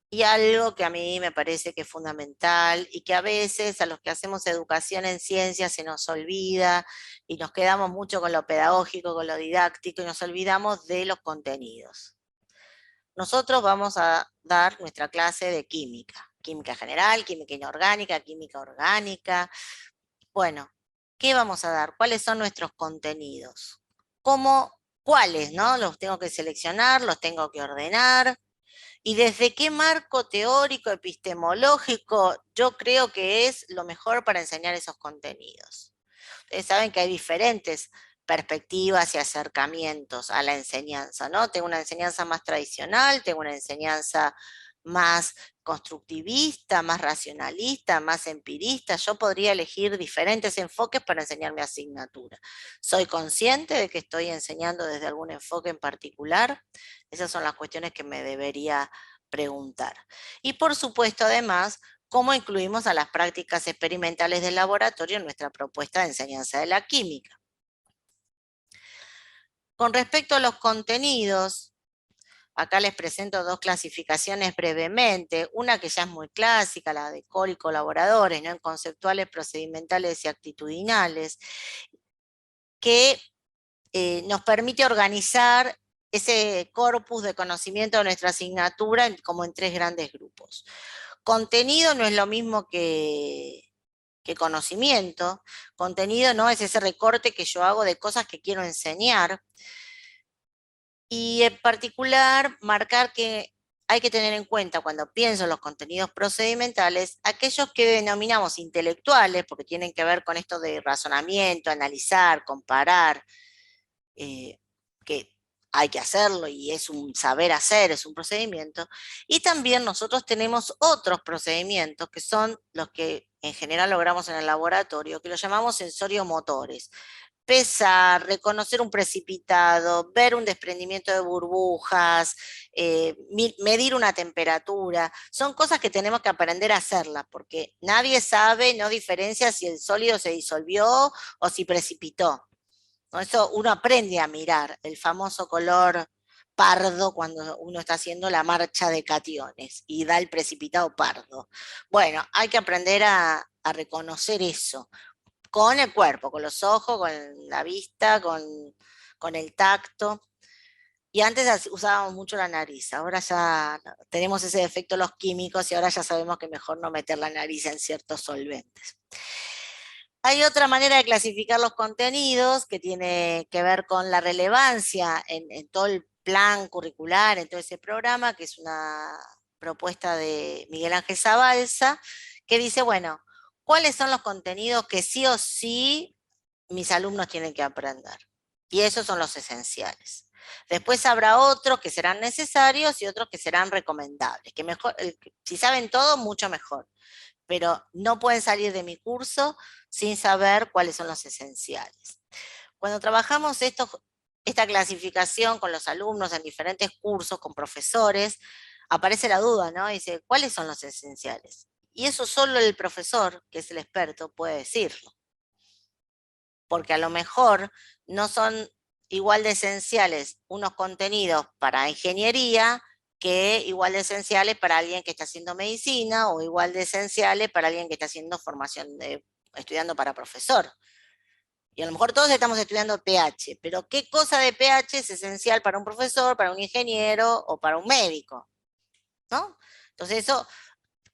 Y algo que a mí me parece que es fundamental y que a veces a los que hacemos educación en ciencias se nos olvida y nos quedamos mucho con lo pedagógico, con lo didáctico y nos olvidamos de los contenidos. Nosotros vamos a dar nuestra clase de química, química general, química inorgánica, química orgánica. Bueno, ¿qué vamos a dar? ¿Cuáles son nuestros contenidos? ¿Cómo? ¿Cuáles? ¿No? Los tengo que seleccionar, los tengo que ordenar. ¿Y desde qué marco teórico, epistemológico yo creo que es lo mejor para enseñar esos contenidos? Ustedes saben que hay diferentes perspectivas y acercamientos a la enseñanza, ¿no? Tengo una enseñanza más tradicional, tengo una enseñanza más constructivista, más racionalista, más empirista. Yo podría elegir diferentes enfoques para enseñar mi asignatura. ¿Soy consciente de que estoy enseñando desde algún enfoque en particular? Esas son las cuestiones que me debería preguntar. Y por supuesto, además, ¿cómo incluimos a las prácticas experimentales del laboratorio en nuestra propuesta de enseñanza de la química? Con respecto a los contenidos, acá les presento dos clasificaciones brevemente, una que ya es muy clásica, la de core y colaboradores, ¿no? En conceptuales, procedimentales y actitudinales, que nos permite organizar ese corpus de conocimiento de nuestra asignatura como en tres grandes grupos. Contenido no es lo mismo que conocimiento. Contenido no es ese recorte que yo hago de cosas que quiero enseñar. Y en particular, marcar que hay que tener en cuenta cuando pienso en los contenidos procedimentales, aquellos que denominamos intelectuales, porque tienen que ver con esto de razonamiento, analizar, comparar, que hay que hacerlo y es un saber hacer, es un procedimiento. Y también nosotros tenemos otros procedimientos que son los que en general logramos en el laboratorio, que los llamamos sensoriomotores. Pesar, reconocer un precipitado, ver un desprendimiento de burbujas, medir una temperatura, son cosas que tenemos que aprender a hacerlas, porque nadie sabe, no diferencia si el sólido se disolvió o si precipitó. ¿No? Eso uno aprende a mirar, el famoso color pardo cuando uno está haciendo la marcha de cationes y da el precipitado pardo. Bueno, hay que aprender a reconocer eso con el cuerpo, con los ojos, con la vista, con el tacto. Y antes usábamos mucho la nariz, ahora ya tenemos ese defecto los químicos y ahora ya sabemos que mejor no meter la nariz en ciertos solventes. Hay otra manera de clasificar los contenidos que tiene que ver con la relevancia en todo el plan curricular, en todo ese programa, que es una propuesta de Miguel Ángel Zabalza, que dice, bueno, ¿cuáles son los contenidos que sí o sí mis alumnos tienen que aprender? Y esos son los esenciales. Después habrá otros que serán necesarios y otros que serán recomendables, que mejor, si saben todo, mucho mejor, pero no pueden salir de mi curso sin saber cuáles son los esenciales. Cuando trabajamos esta clasificación con los alumnos en diferentes cursos, con profesores, aparece la duda, ¿no? Dice, ¿cuáles son los esenciales? Y eso solo el profesor, que es el experto, puede decirlo. Porque a lo mejor no son igual de esenciales unos contenidos para ingeniería que igual de esenciales para alguien que está haciendo medicina o igual de esenciales para alguien que está haciendo formación estudiando para profesor. Y a lo mejor todos estamos estudiando pH, pero ¿qué cosa de pH es esencial para un profesor, para un ingeniero o para un médico? ¿No? Entonces eso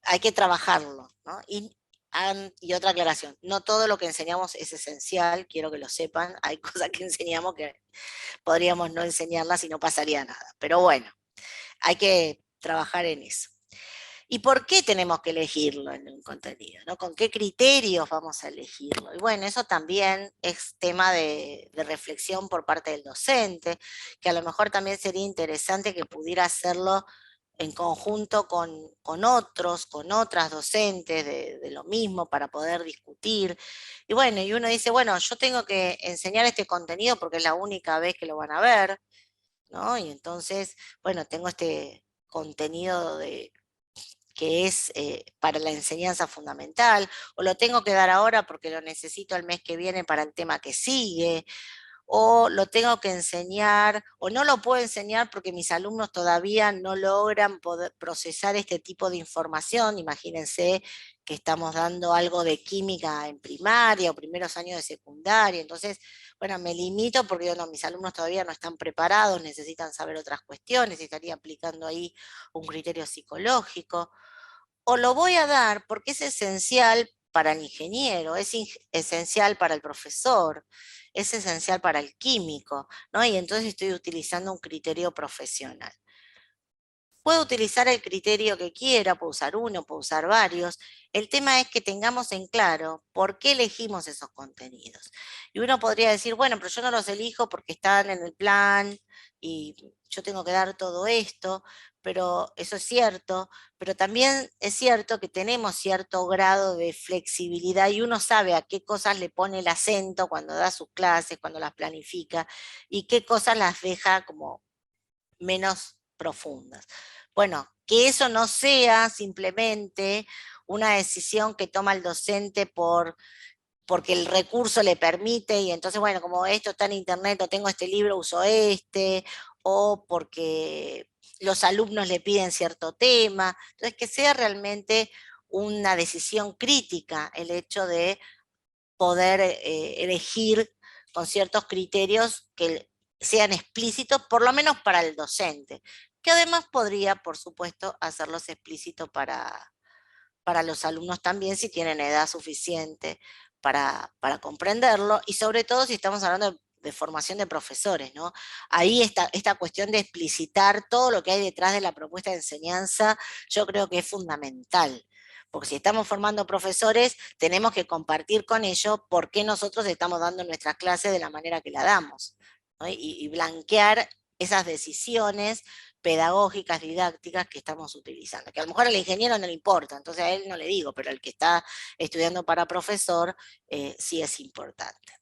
hay que trabajarlo, ¿no? Y otra aclaración, no todo lo que enseñamos es esencial, quiero que lo sepan, hay cosas que enseñamos que podríamos no enseñarlas y no pasaría nada, pero bueno, hay que trabajar en eso. ¿Y por qué tenemos que elegirlo en un contenido? ¿No? ¿Con qué criterios vamos a elegirlo? Y bueno, eso también es tema de reflexión por parte del docente, que a lo mejor también sería interesante que pudiera hacerlo en conjunto con otros, con otras docentes de lo mismo para poder discutir. Y bueno, y uno dice, bueno, yo tengo que enseñar este contenido porque es la única vez que lo van a ver, ¿no? Y entonces, bueno, tengo este contenido que es para la enseñanza fundamental, o lo tengo que dar ahora porque lo necesito el mes que viene para el tema que sigue, o lo tengo que enseñar, o no lo puedo enseñar porque mis alumnos todavía no logran poder procesar este tipo de información. Imagínense que estamos dando algo de química en primaria o primeros años de secundaria, entonces, bueno, me limito porque yo no, mis alumnos todavía no están preparados, necesitan saber otras cuestiones, y estaría aplicando ahí un criterio psicológico. O lo voy a dar porque es esencial para el ingeniero, es esencial para el profesor, es esencial para el químico, ¿no? Y entonces estoy utilizando un criterio profesional. Puedo utilizar el criterio que quiera, puedo usar uno, puedo usar varios. El tema es que tengamos en claro por qué elegimos esos contenidos. Y uno podría decir, bueno, pero yo no los elijo porque están en el plan y yo tengo que dar todo esto, pero eso es cierto, pero también es cierto que tenemos cierto grado de flexibilidad y uno sabe a qué cosas le pone el acento cuando da sus clases, cuando las planifica, y qué cosas las deja como menos profundas. Bueno, que eso no sea simplemente una decisión que toma el docente porque el recurso le permite, y entonces, bueno, como esto está en internet, o tengo este libro, uso este, o porque los alumnos le piden cierto tema. Entonces, que sea realmente una decisión crítica el hecho de poder elegir con ciertos criterios que sean explícitos, por lo menos para el docente, que además podría, por supuesto, hacerlos explícitos para los alumnos también, si tienen edad suficiente para comprenderlo, y sobre todo si estamos hablando de formación de profesores, ¿no? Ahí esta cuestión de explicitar todo lo que hay detrás de la propuesta de enseñanza, yo creo que es fundamental. Porque si estamos formando profesores, tenemos que compartir con ellos por qué nosotros estamos dando nuestras clases de la manera que la damos, ¿no? Y blanquear esas decisiones pedagógicas, didácticas que estamos utilizando, que a lo mejor al ingeniero no le importa, entonces a él no le digo, pero al que está estudiando para profesor sí es importante.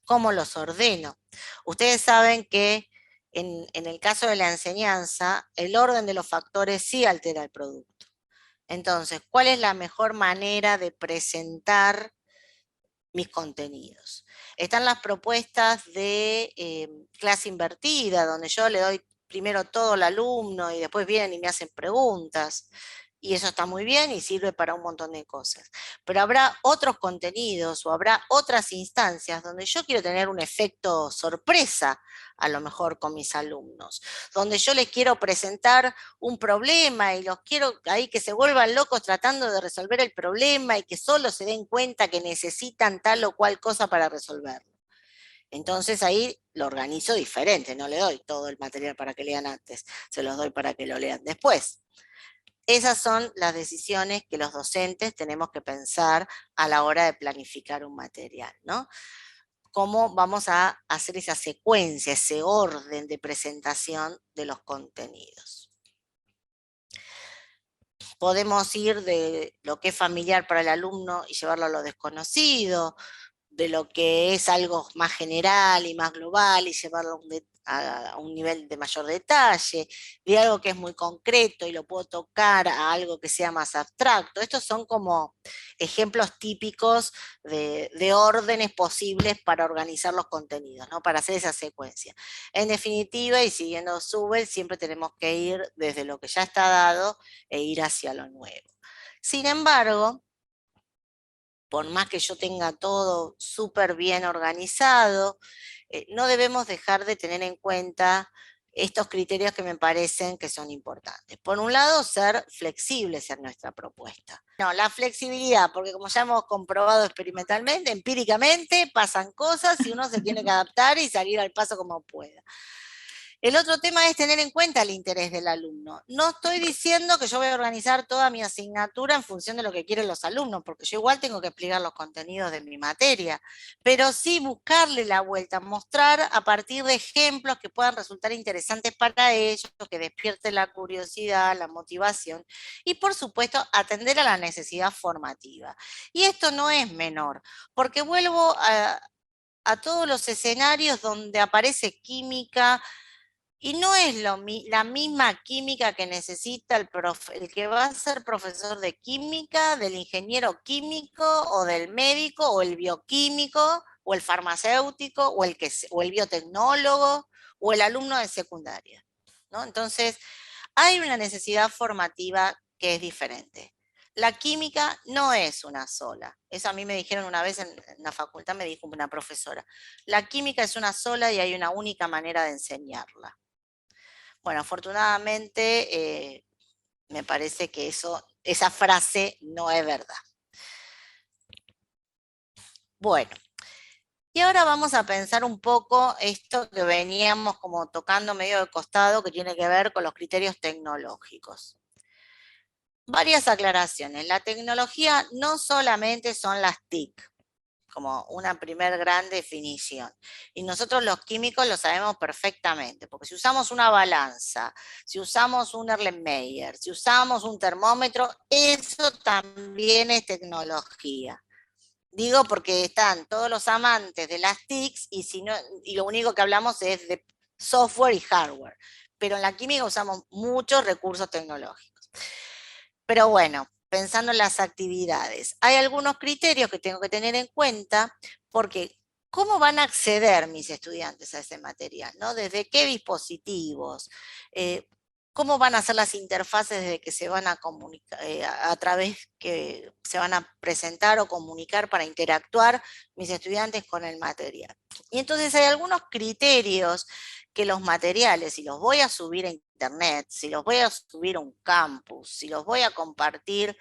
¿Cómo los ordeno? Ustedes saben que en el caso de la enseñanza, el orden de los factores sí altera el producto. Entonces, ¿cuál es la mejor manera de presentar mis contenidos? Están las propuestas de clase invertida, donde yo le doy primero todo al alumno y después vienen y me hacen preguntas. Y eso está muy bien y sirve para un montón de cosas. Pero habrá otros contenidos o habrá otras instancias donde yo quiero tener un efecto sorpresa, a lo mejor con mis alumnos, donde yo les quiero presentar un problema y los quiero ahí que se vuelvan locos tratando de resolver el problema y que solo se den cuenta que necesitan tal o cual cosa para resolverlo. Entonces ahí lo organizo diferente, no le doy todo el material para que lean antes, se los doy para que lo lean después. Esas son las decisiones que los docentes tenemos que pensar a la hora de planificar un material, ¿no? Cómo vamos a hacer esa secuencia, ese orden de presentación de los contenidos. Podemos ir de lo que es familiar para el alumno y llevarlo a lo desconocido, de lo que es algo más general y más global y llevarlo a un nivel de mayor detalle, de algo que es muy concreto y lo puedo tocar a algo que sea más abstracto. Estos son como ejemplos típicos de órdenes posibles para organizar los contenidos, ¿no? Para hacer esa secuencia. En definitiva, y siguiendo Subel, siempre tenemos que ir desde lo que ya está dado e ir hacia lo nuevo. Sin embargo, por más que yo tenga todo súper bien organizado, no debemos dejar de tener en cuenta estos criterios que me parecen que son importantes. Por un lado, ser flexibles en nuestra propuesta. No, la flexibilidad, porque como ya hemos comprobado experimentalmente, empíricamente, pasan cosas y uno se tiene que adaptar y salir al paso como pueda. El otro tema es tener en cuenta el interés del alumno. No estoy diciendo que yo voy a organizar toda mi asignatura en función de lo que quieren los alumnos, porque yo igual tengo que explicar los contenidos de mi materia, pero sí buscarle la vuelta, mostrar a partir de ejemplos que puedan resultar interesantes para ellos, que despierten la curiosidad, la motivación y por supuesto atender a la necesidad formativa. Y esto no es menor, porque vuelvo a todos los escenarios donde aparece química, Y no es la misma química que necesita el que va a ser profesor de química, del ingeniero químico, o del médico, o el bioquímico, o el farmacéutico, o o el biotecnólogo, o el alumno de secundaria, ¿no? Entonces, hay una necesidad formativa que es diferente. La química no es una sola. Eso a mí me dijeron una vez en la facultad, me dijo una profesora. La química es una sola y hay una única manera de enseñarla. Bueno, afortunadamente me parece que esa frase no es verdad. Bueno, y ahora vamos a pensar un poco esto que veníamos como tocando medio de costado, que tiene que ver con los criterios tecnológicos. Varias aclaraciones. La tecnología no solamente son las TIC, como una primer gran definición. Y nosotros los químicos lo sabemos perfectamente, porque si usamos una balanza, si usamos un Erlenmeyer, si usamos un termómetro, eso también es tecnología. Digo porque están todos los amantes de las TICs y lo único que hablamos es de software y hardware. Pero en la química usamos muchos recursos tecnológicos. Pero bueno, pensando en las actividades, hay algunos criterios que tengo que tener en cuenta porque ¿cómo van a acceder mis estudiantes a ese material? ¿No? ¿Desde qué dispositivos? ¿Cómo van a hacer las interfaces desde que se van a comunicar, a través que se van a presentar o comunicar para interactuar mis estudiantes con el material? Y entonces hay algunos criterios que los materiales, si los voy a subir a internet, si los voy a subir a un campus, si los voy a compartir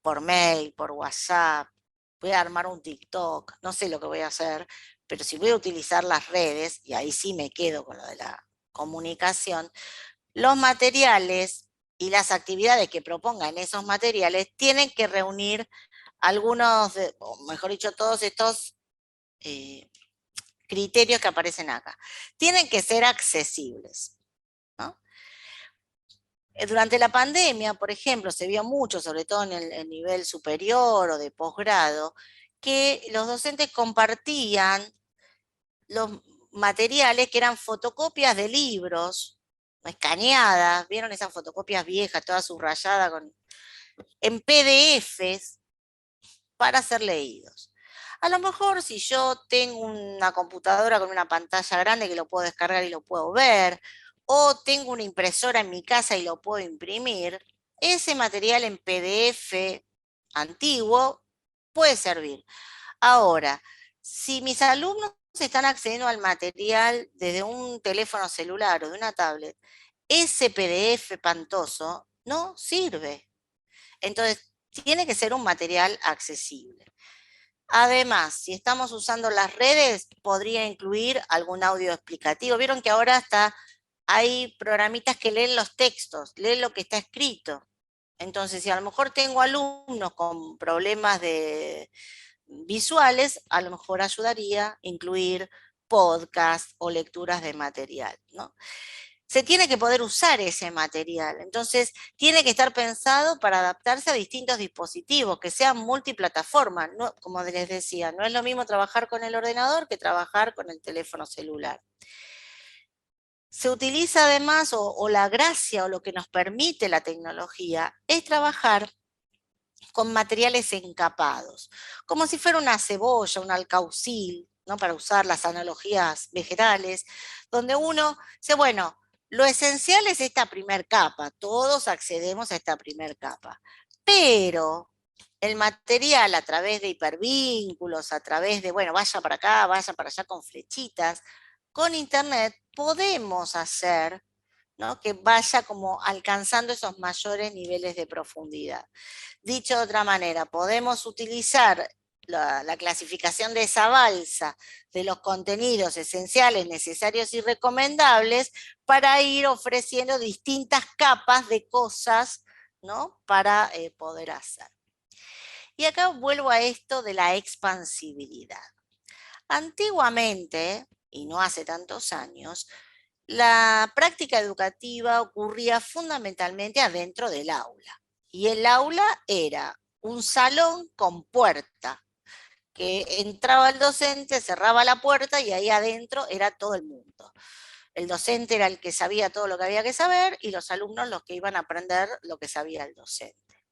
por mail, por WhatsApp, voy a armar un TikTok, no sé lo que voy a hacer, pero si voy a utilizar las redes, y ahí sí me quedo con lo de la comunicación, los materiales y las actividades que propongan esos materiales tienen que reunir algunos, o mejor dicho, todos estos criterios que aparecen acá. Tienen que ser accesibles, ¿no? Durante la pandemia, por ejemplo, se vio mucho, sobre todo en el nivel superior o de posgrado, que los docentes compartían los materiales que eran fotocopias de libros, escaneadas, ¿vieron esas fotocopias viejas, todas subrayadas, en PDFs para ser leídos? A lo mejor si yo tengo una computadora con una pantalla grande que lo puedo descargar y lo puedo ver, o tengo una impresora en mi casa y lo puedo imprimir, ese material en PDF antiguo puede servir. Ahora, si mis alumnos están accediendo al material desde un teléfono celular o de una tablet, ese PDF pantoso no sirve. Entonces, tiene que ser un material accesible. Además, si estamos usando las redes, podría incluir algún audio explicativo. Vieron que ahora hay programitas que leen los textos, leen lo que está escrito. Entonces, si a lo mejor tengo alumnos con problemas visuales, a lo mejor ayudaría a incluir podcast o lecturas de material, ¿no? Se tiene que poder usar ese material, entonces tiene que estar pensado para adaptarse a distintos dispositivos, que sean multiplataforma, ¿no? Como les decía, no es lo mismo trabajar con el ordenador que trabajar con el teléfono celular. Se utiliza además, o la gracia o lo que nos permite la tecnología, es trabajar con materiales encapados, como si fuera una cebolla, un alcaucil, ¿no? Para usar las analogías vegetales, donde uno dice, bueno, lo esencial es esta primer capa, todos accedemos a esta primer capa, pero el material a través de hipervínculos, a través de, bueno, vaya para acá, vaya para allá con flechitas, con internet podemos hacer, ¿no? Que vaya como alcanzando esos mayores niveles de profundidad. Dicho de otra manera, podemos utilizar la clasificación de esa balsa de los contenidos esenciales, necesarios y recomendables para ir ofreciendo distintas capas de cosas, ¿no? Para poder hacer. Y acá vuelvo a esto de la expansibilidad. Antiguamente, y no hace tantos años, la práctica educativa ocurría fundamentalmente adentro del aula. Y el aula era un salón con puerta, que entraba el docente, cerraba la puerta y ahí adentro era todo el mundo. el docente era el que sabía todo lo que había que saber y los alumnos los que iban a aprender lo que sabía el docente.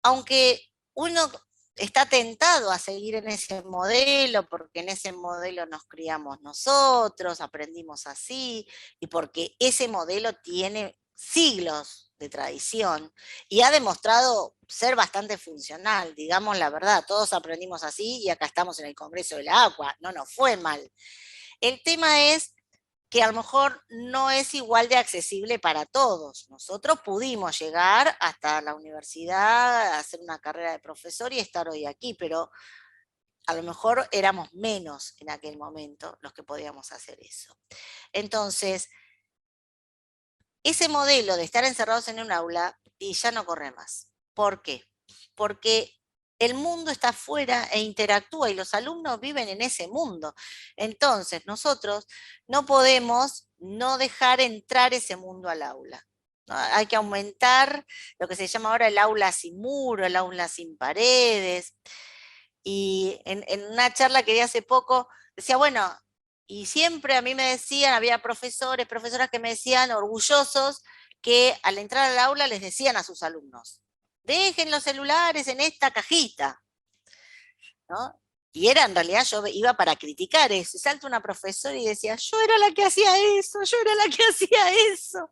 Aunque uno está tentado a seguir en ese modelo, porque en ese modelo nos criamos nosotros, aprendimos así, y porque ese modelo tiene siglos de tradición y ha demostrado ser bastante funcional, digamos la verdad, todos aprendimos así y acá estamos en el Congreso del Agua, no nos fue mal. El tema es que a lo mejor no es igual de accesible para todos. Nosotros pudimos llegar hasta la universidad, hacer una carrera de profesor y estar hoy aquí, pero a lo mejor éramos menos en aquel momento los que podíamos hacer eso. Entonces, ese modelo de estar encerrados en un aula y ya no corre más. ¿Por qué? Porque el mundo está afuera e interactúa y los alumnos viven en ese mundo. Entonces, nosotros no podemos no dejar entrar ese mundo al aula. ¿No? Hay que aumentar lo que se llama ahora el aula sin muro, el aula sin paredes. Y en una charla que di hace poco, decía, bueno, y siempre a mí me decían, había profesores, profesoras que me decían orgullosos que al entrar al aula les decían a sus alumnos, dejen los celulares en esta cajita, ¿no? Y era en realidad, yo iba para criticar eso, y salta una profesora y decía, yo era la que hacía eso, yo era la que hacía eso,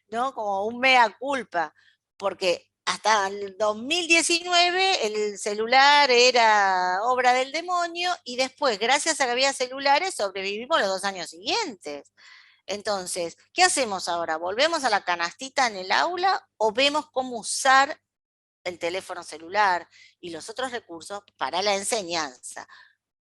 ¿no? Como un mea culpa, porque hasta el 2019 el celular era obra del demonio y después, gracias a que había celulares, sobrevivimos los 2 años siguientes. Entonces, ¿qué hacemos ahora? ¿Volvemos a la canastita en el aula o vemos cómo usar el teléfono celular y los otros recursos para la enseñanza?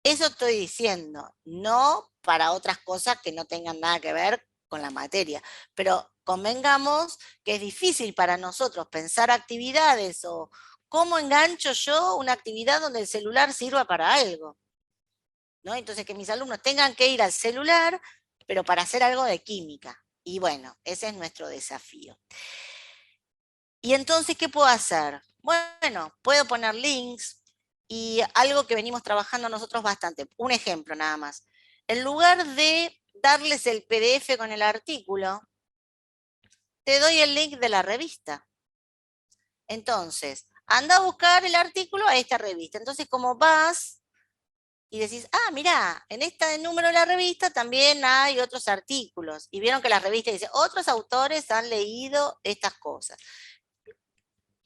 Eso estoy diciendo, no para otras cosas que no tengan nada que ver con la materia, pero convengamos que es difícil para nosotros pensar actividades o cómo engancho yo una actividad donde el celular sirva para algo, ¿no? Entonces que mis alumnos tengan que ir al celular, pero para hacer algo de química. Y bueno, ese es nuestro desafío. Y entonces, ¿qué puedo hacer? Bueno, puedo poner links y algo que venimos trabajando nosotros bastante. Un ejemplo nada más. En lugar de darles el PDF con el artículo, te doy el link de la revista. Entonces, anda a buscar el artículo a esta revista. Entonces, como vas y decís, ah, mirá, en este número de la revista también hay otros artículos. Y vieron que la revista dice, otros autores han leído estas cosas.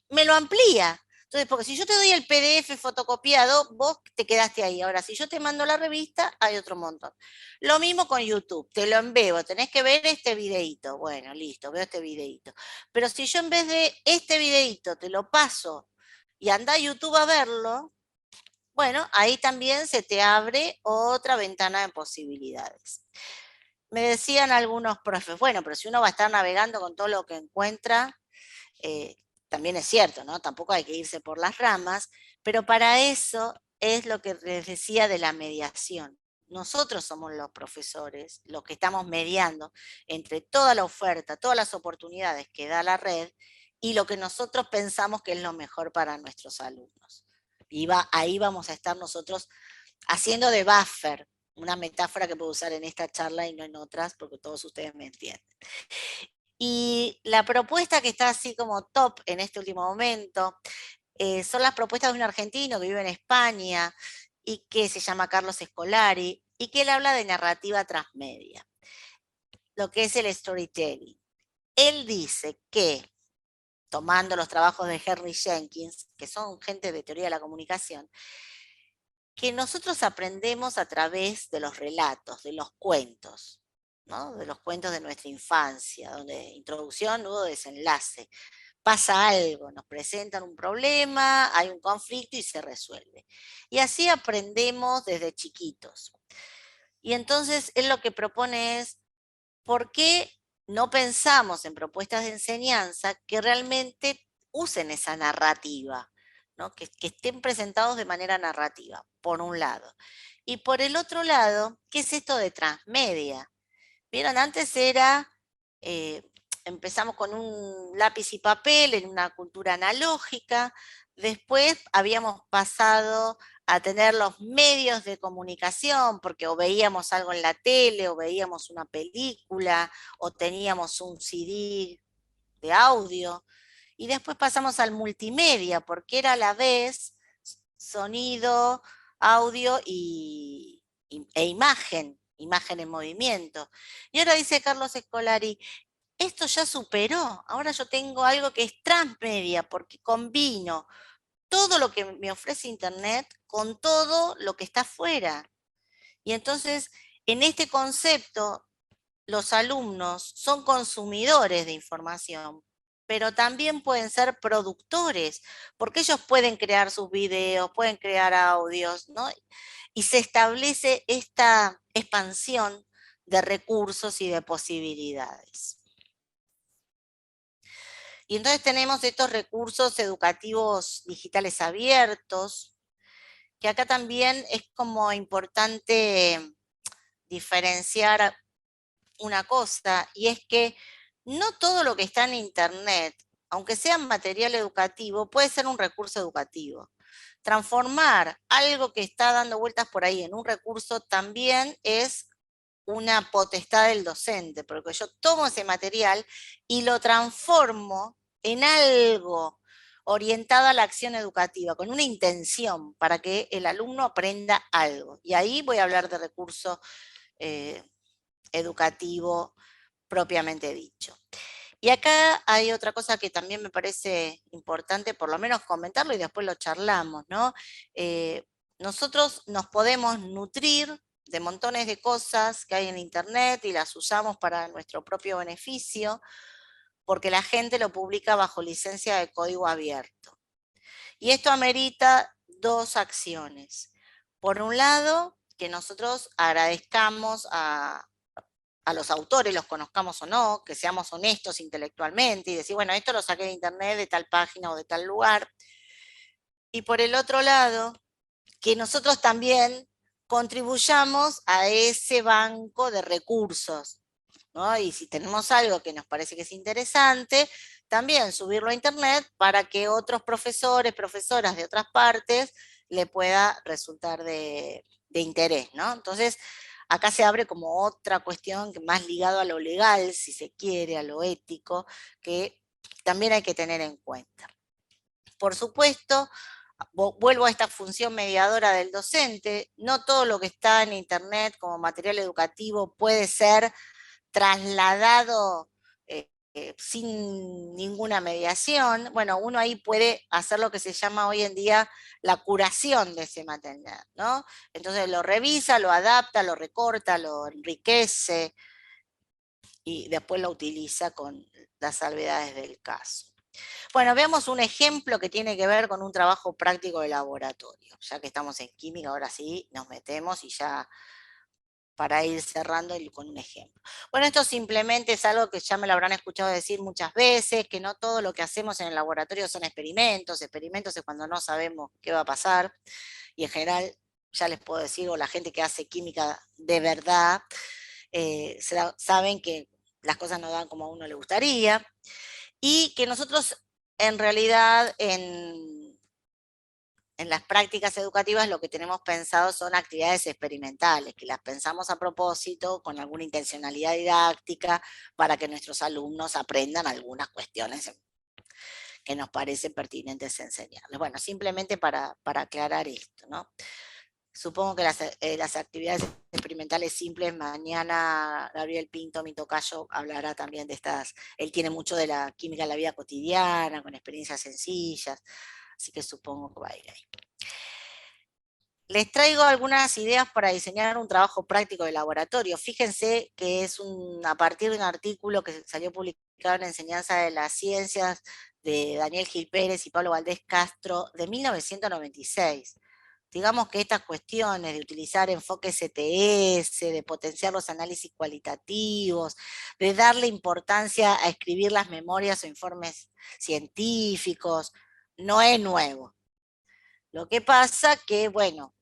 Me lo amplía. Entonces, porque si yo te doy el PDF fotocopiado, vos te quedaste ahí. Ahora, si yo te mando la revista, hay otro montón. Lo mismo con YouTube, te lo embebo, tenés que ver este videíto. Bueno, listo, veo este videíto. Pero si yo en vez de este videíto te lo paso y anda a YouTube a verlo, bueno, ahí también se te abre otra ventana de posibilidades. Me decían algunos profes, bueno, pero si uno va a estar navegando con todo lo que encuentra, también es cierto, ¿no? Tampoco hay que irse por las ramas, pero para eso es lo que les decía de la mediación. Nosotros somos los profesores, los que estamos mediando entre toda la oferta, todas las oportunidades que da la red y lo que nosotros pensamos que es lo mejor para nuestros alumnos. Y ahí vamos a estar nosotros haciendo de buffer, una metáfora que puedo usar en esta charla y no en otras, porque todos ustedes me entienden. Y la propuesta que está así como top en este último momento son las propuestas de un argentino que vive en España y que se llama Carlos Escolari y que él habla de narrativa transmedia, lo que es el storytelling. Él dice que, tomando los trabajos de Henry Jenkins, que son gente de teoría de la comunicación, que nosotros aprendemos a través de los relatos, de los cuentos, ¿no? De los cuentos de nuestra infancia, donde introducción, nudo, desenlace. Pasa algo, nos presentan un problema, hay un conflicto y se resuelve. Y así aprendemos desde chiquitos. Y entonces él lo que propone es, ¿por qué no pensamos en propuestas de enseñanza que realmente usen esa narrativa? ¿No? Que estén presentados de manera narrativa, por un lado. Y por el otro lado, ¿qué es esto de transmedia? Vieron, antes era, empezamos con un lápiz y papel en una cultura analógica, después habíamos pasado a tener los medios de comunicación, porque o veíamos algo en la tele, o veíamos una película, o teníamos un CD de audio, y después pasamos al multimedia, porque era a la vez sonido, audio e imagen en movimiento. Y ahora dice Carlos Escolari, esto ya superó, ahora yo tengo algo que es transmedia, porque combino todo lo que me ofrece Internet con todo lo que está afuera. Y entonces, en este concepto, los alumnos son consumidores de información, pero también pueden ser productores, porque ellos pueden crear sus videos, pueden crear audios, ¿no? Y se establece esta expansión de recursos y de posibilidades. Y entonces tenemos estos recursos educativos digitales abiertos, que acá también es como importante diferenciar una cosa, y es que no todo lo que está en Internet, aunque sea material educativo, puede ser un recurso educativo. Transformar algo que está dando vueltas por ahí en un recurso también es una potestad del docente, porque yo tomo ese material y lo transformo en algo orientado a la acción educativa, con una intención para que el alumno aprenda algo. Y ahí voy a hablar de recurso educativo propiamente dicho. Y acá hay otra cosa que también me parece importante, por lo menos comentarlo y después lo charlamos, ¿no? Nosotros nos podemos nutrir de montones de cosas que hay en Internet y las usamos para nuestro propio beneficio, porque la gente lo publica bajo licencia de código abierto. Y esto amerita dos acciones. Por un lado, que nosotros agradezcamos a los autores, los conozcamos o no, que seamos honestos intelectualmente y decir, bueno, esto lo saqué de Internet, de tal página o de tal lugar. Y por el otro lado, que nosotros también contribuyamos a ese banco de recursos, ¿no? Y si tenemos algo que nos parece que es interesante, también subirlo a Internet para que otros profesores, profesoras de otras partes le pueda resultar de interés, ¿no? Entonces, acá se abre como otra cuestión más ligado a lo legal, si se quiere, a lo ético, que también hay que tener en cuenta. Por supuesto, vuelvo a esta función mediadora del docente, no todo lo que está en Internet como material educativo puede ser trasladado sin ninguna mediación. Bueno, uno ahí puede hacer lo que se llama hoy en día la curación de ese material, ¿no? Entonces lo revisa, lo adapta, lo recorta, lo enriquece y después lo utiliza con las salvedades del caso. Bueno, veamos un ejemplo que tiene que ver con un trabajo práctico de laboratorio. Ya que estamos en química, ahora sí nos metemos y ya para ir cerrando con un ejemplo. Bueno, esto simplemente es algo que ya me lo habrán escuchado decir muchas veces, que no todo lo que hacemos en el laboratorio son experimentos. Experimentos es cuando no sabemos qué va a pasar, y en general, ya les puedo decir, o la gente que hace química de verdad, saben que las cosas no dan como a uno le gustaría, y que nosotros en realidad en las prácticas educativas lo que tenemos pensado son actividades experimentales, que las pensamos a propósito con alguna intencionalidad didáctica para que nuestros alumnos aprendan algunas cuestiones que nos parecen pertinentes enseñarles. Bueno, simplemente para aclarar esto, ¿no? Supongo que las actividades experimentales simples, mañana Gabriel Pinto, mi tocayo, hablará también de estas. Él tiene mucho de la química en la vida cotidiana, con experiencias sencillas, así que supongo que va a ir ahí. Les traigo algunas ideas para diseñar un trabajo práctico de laboratorio. Fíjense que es a partir de un artículo que salió publicado en Enseñanza de las Ciencias de Daniel Gil Pérez y Pablo Valdés Castro de 1996. Digamos que estas cuestiones de utilizar enfoques CTS, de potenciar los análisis cualitativos, de darle importancia a escribir las memorias o informes científicos, no es nuevo. Lo que pasa que, bueno,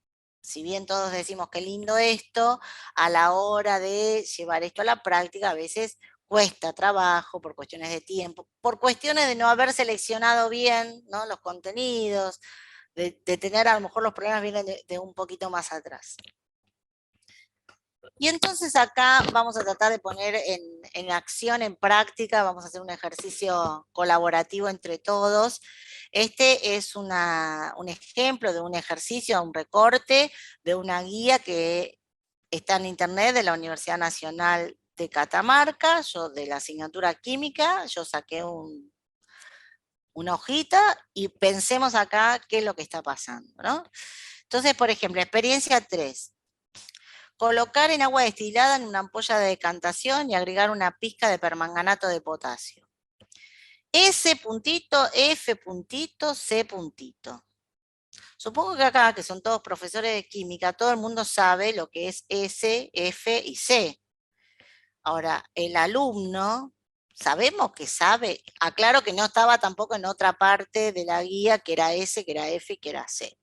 si bien todos decimos qué lindo esto, a la hora de llevar esto a la práctica a veces cuesta trabajo por cuestiones de tiempo, por cuestiones de no haber seleccionado bien, ¿no?, los contenidos, de tener, a lo mejor los problemas vienen de un poquito más atrás. Y entonces acá vamos a tratar de poner en acción, en práctica, vamos a hacer un ejercicio colaborativo entre todos. Este es un ejemplo de un ejercicio, un recorte de una guía que está en internet de la Universidad Nacional de Catamarca, yo de la asignatura química, yo saqué una hojita y pensemos acá qué es lo que está pasando, ¿no? Entonces, por ejemplo, experiencia 3. Colocar en agua destilada en una ampolla de decantación y agregar una pizca de permanganato de potasio. S puntito, F puntito, C puntito. Supongo que acá, que son todos profesores de química, todo el mundo sabe lo que es S, F y C. Ahora, el alumno, sabemos que sabe, aclaro que no estaba tampoco en otra parte de la guía que era S, que era F y que era C.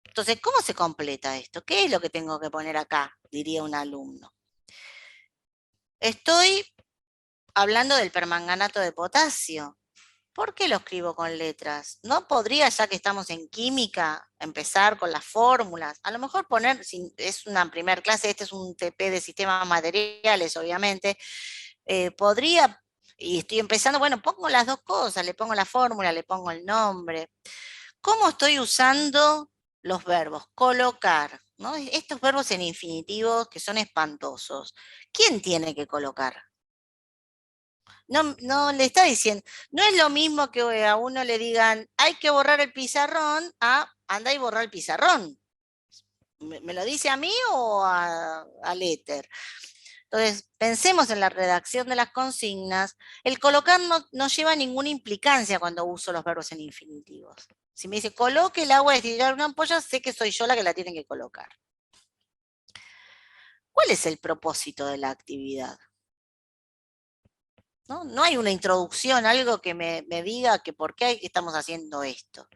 Entonces, ¿cómo se completa esto? ¿Qué es lo que tengo que poner acá? Diría un alumno. Estoy hablando del permanganato de potasio. ¿Por qué lo escribo con letras? ¿No podría, ya que estamos en química, empezar con las fórmulas? A lo mejor poner, si es una primera clase, este es un TP de sistemas materiales, obviamente, podría, y estoy empezando, bueno, pongo las dos cosas, le pongo la fórmula, le pongo el nombre. ¿Cómo estoy usando los verbos? Colocar, ¿no? Estos verbos en infinitivos que son espantosos. ¿Quién tiene que colocar? No, no le está diciendo, no es lo mismo que a uno le digan, hay que borrar el pizarrón, a anda y borrar el pizarrón. ¿Me lo dice a mí o al éter? Entonces, pensemos en la redacción de las consignas. El colocar no lleva ninguna implicancia cuando uso los verbos en infinitivos. Si me dice, coloque el agua destilada en una ampolla, sé que soy yo la que la tiene que colocar. ¿Cuál es el propósito de la actividad? No hay una introducción, algo que me diga que por qué estamos haciendo esto.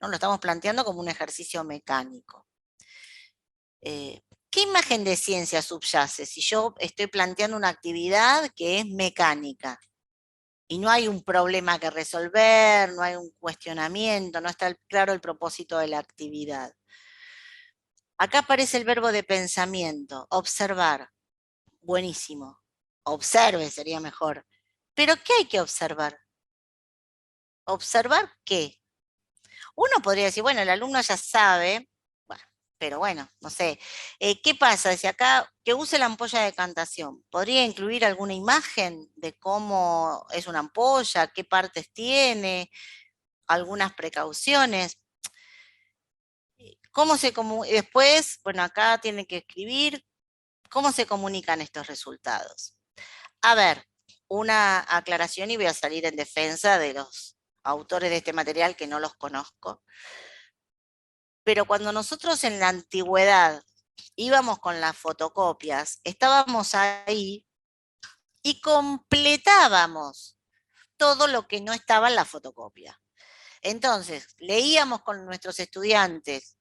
¿No? Lo estamos planteando como un ejercicio mecánico. ¿Qué imagen de ciencia subyace si yo estoy planteando una actividad que es mecánica? Y no hay un problema que resolver, no hay un cuestionamiento, no está claro el propósito de la actividad. Acá aparece el verbo de pensamiento, observar. Buenísimo. Observe sería mejor. ¿Pero qué hay que observar? ¿Observar qué? Uno podría decir, bueno, el alumno ya sabe, bueno, pero bueno, no sé. ¿Qué pasa? Si acá, que use la ampolla de decantación, ¿podría incluir alguna imagen de cómo es una ampolla, qué partes tiene, algunas precauciones? Después, bueno, acá tiene que escribir cómo se comunican estos resultados. A ver, una aclaración y voy a salir en defensa de los autores de este material que no los conozco. Pero cuando nosotros en la antigüedad íbamos con las fotocopias, estábamos ahí y completábamos todo lo que no estaba en la fotocopia. Entonces, leíamos con nuestros estudiantes